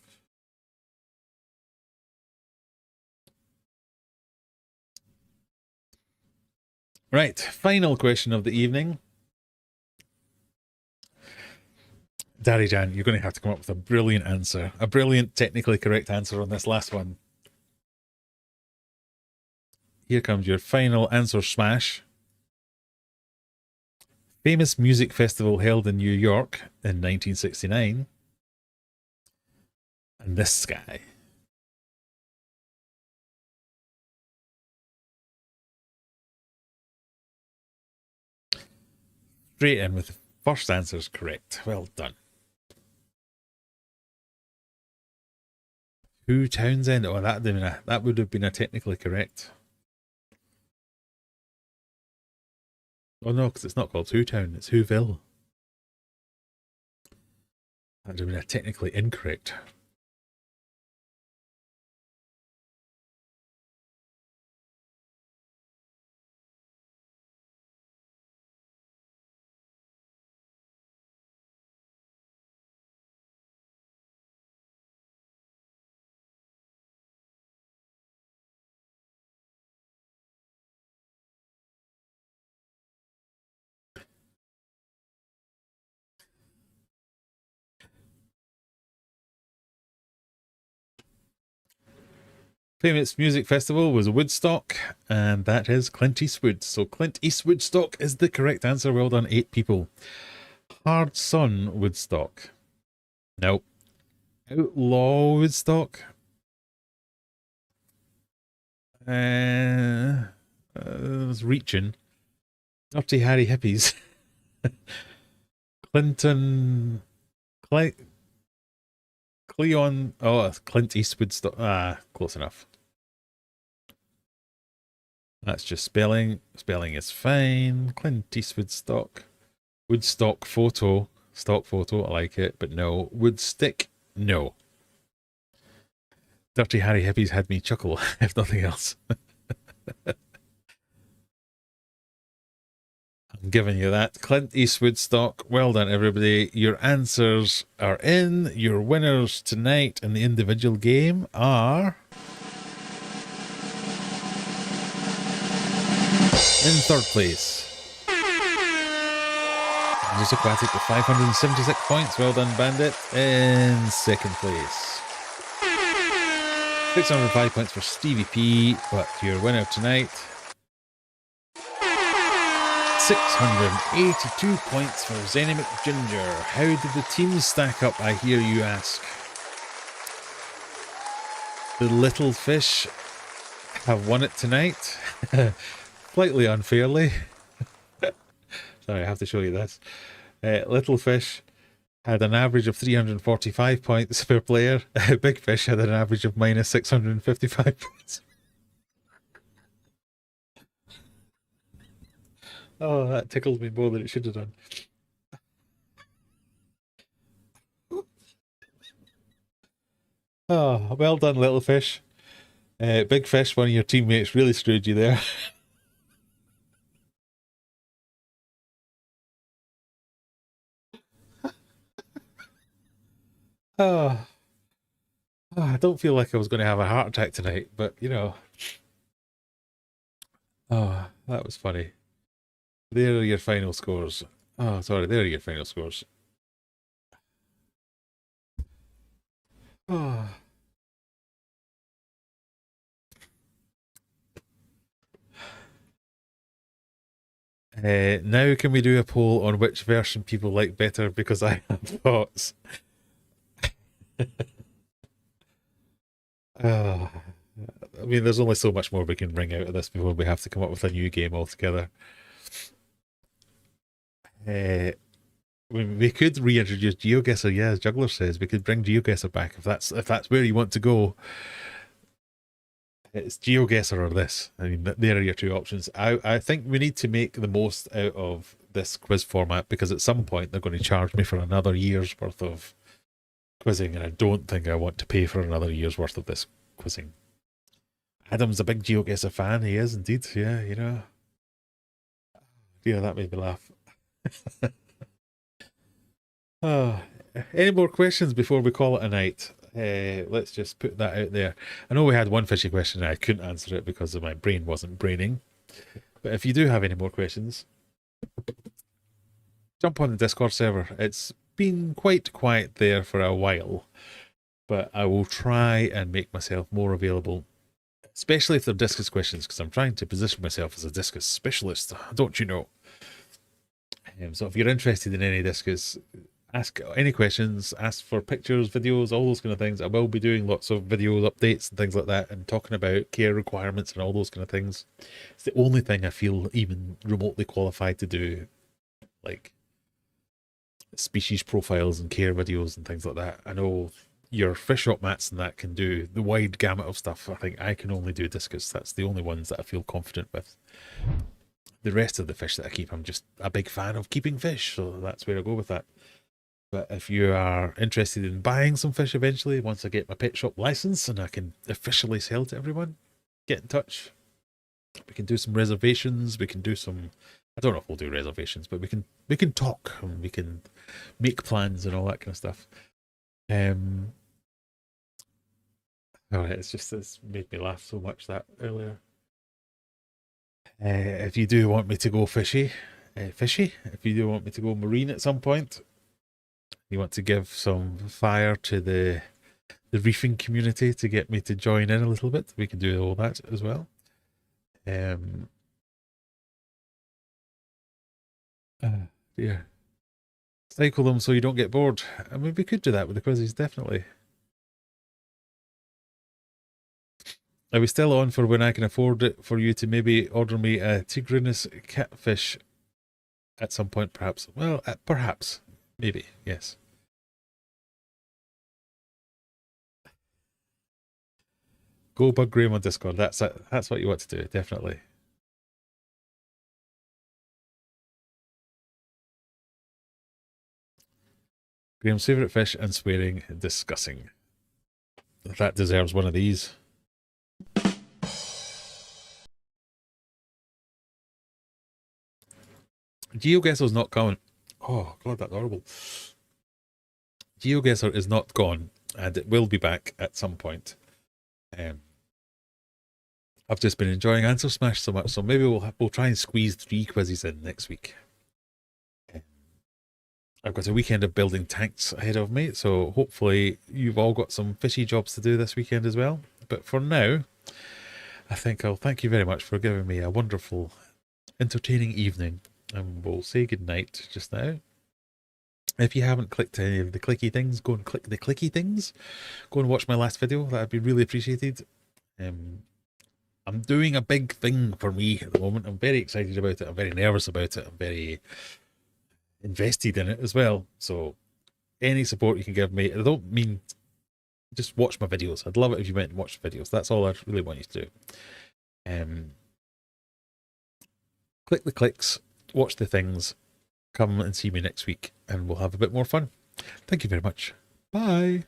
Right, final question of the evening. Darijan, you're going to have to come up with a brilliant answer. A brilliant, technically correct answer on this last one. Here comes your final answer smash. Famous music festival held in New York in 1969. And this guy. Straight in with the first answers correct. Well done. Who Townsend? Oh, that would have been a technically correct. Oh no, because it's not called Who Town, it's Whoville. That would have been a technically incorrect. Famous music festival was Woodstock, and that is Clint Eastwood. So Clint Eastwood stock is the correct answer. Well done, 8 people. Hard Sun Woodstock. Nope. Outlaw Woodstock. I was reaching. Dirty Harry Hippies. Clinton. Cleon. Oh, Clint Eastwood stock. Ah, close enough. That's just spelling. Spelling is fine. Clint Eastwood stock. Woodstock photo. Stock photo. I like it, but no. Woodstick. No. Dirty Harry Hippies had me chuckle, if nothing else. I'm giving you that. Clint Eastwood stock. Well done, everybody. Your answers are in. Your winners tonight in the individual game are... in third place, just Aquatic with 576 points. Well done, Bandit. In second place, 605 points for Stevie P. But your winner tonight, 682 points for Zenny McGinger. How did the teams stack up, I hear you ask? The little fish have won it tonight. Slightly unfairly. Sorry, I have to show you this. Little fish had an average of 345 points per player. Big fish had an average of minus 655 points. Oh, that tickled me more than it should have done. Oh, well done, little fish. Big fish, one of your teammates really screwed you there. Oh, I don't feel like I was going to have a heart attack tonight, but you know. Oh, that was funny. There are your final scores. Oh, sorry, there are your final scores. Oh. Now can we do a poll on which version people like better, because I have thoughts. I mean, there's only so much more we can bring out of this before we have to come up with a new game altogether. We could reintroduce GeoGuessr, yeah, as Juggler says. We could bring GeoGuessr back if that's where you want to go. It's GeoGuessr or this. I mean, there are your two options. I think we need to make the most out of this quiz format, because at some point they're going to charge me for another year's worth of quizzing, and I don't think I want to pay for another year's worth of this quizzing. Adam's a big GeoGuessr fan. He is indeed. Yeah, you know. Yeah, that made me laugh. Oh, any more questions before we call it a night? Let's just put that out there. I know we had one fishy question and I couldn't answer it because my brain wasn't braining. But if you do have any more questions, jump on the Discord server. It's been quite quiet there for a while, but I will try and make myself more available, especially if they're discus questions, because I'm trying to position myself as a discus specialist, don't you know? So if you're interested in any discus, ask any questions, ask for pictures, videos, all those kind of things. I will be doing lots of video updates and things like that, and talking about care requirements and all those kind of things. It's the only thing I feel even remotely qualified to do, like species profiles and care videos and things like that. I know your fish shop mats and that can do the wide gamut of stuff. I think I can only do discus. That's the only ones that I feel confident with. The rest of the fish that I keep, I'm just a big fan of keeping fish, so that's where I go with that. But if you are interested in buying some fish eventually, once I get my pet shop license and I can officially sell to everyone, get in touch. We can do some reservations. We can do some, I don't know if we'll do reservations, but we can talk and we can make plans and all that kind of stuff. It's made me laugh so much that earlier. If you do want me to go fishy, if you do want me to go marine at some point, you want to give some fire to the reefing community to get me to join in a little bit, we can do all that as well. Yeah. Cycle them so you don't get bored. I mean, we could do that with the quizzes, definitely. Are we still on for when I can afford it for you to maybe order me a tigrinus catfish at some point, perhaps? Well, perhaps. Maybe, yes. Go bug Graham on Discord. That's what you want to do, definitely. Graham's favourite fish and swearing discussing. That deserves one of these. GeoGuesser's not coming. Oh, God, that's horrible. GeoGuessr is not gone, and it will be back at some point. I've just been enjoying Answer Smash so much, so maybe we'll try and squeeze 3 quizzes in next week. I've got a weekend of building tanks ahead of me, so hopefully you've all got some fishy jobs to do this weekend as well. But for now, I think I'll thank you very much for giving me a wonderful, entertaining evening, and we'll say goodnight just now. If you haven't clicked any of the clicky things, go and click the clicky things. Go and watch my last video. That'd be really appreciated. I'm doing a big thing for me at the moment. I'm very excited about it. I'm very nervous about it. I'm very invested in it as well. So any support you can give me, I don't mean just watch my videos. I'd love it if you went and watched the videos. That's all I really want you to do. Click the clicks, watch the things, come and see me next week, and we'll have a bit more fun. Thank you very much. Bye.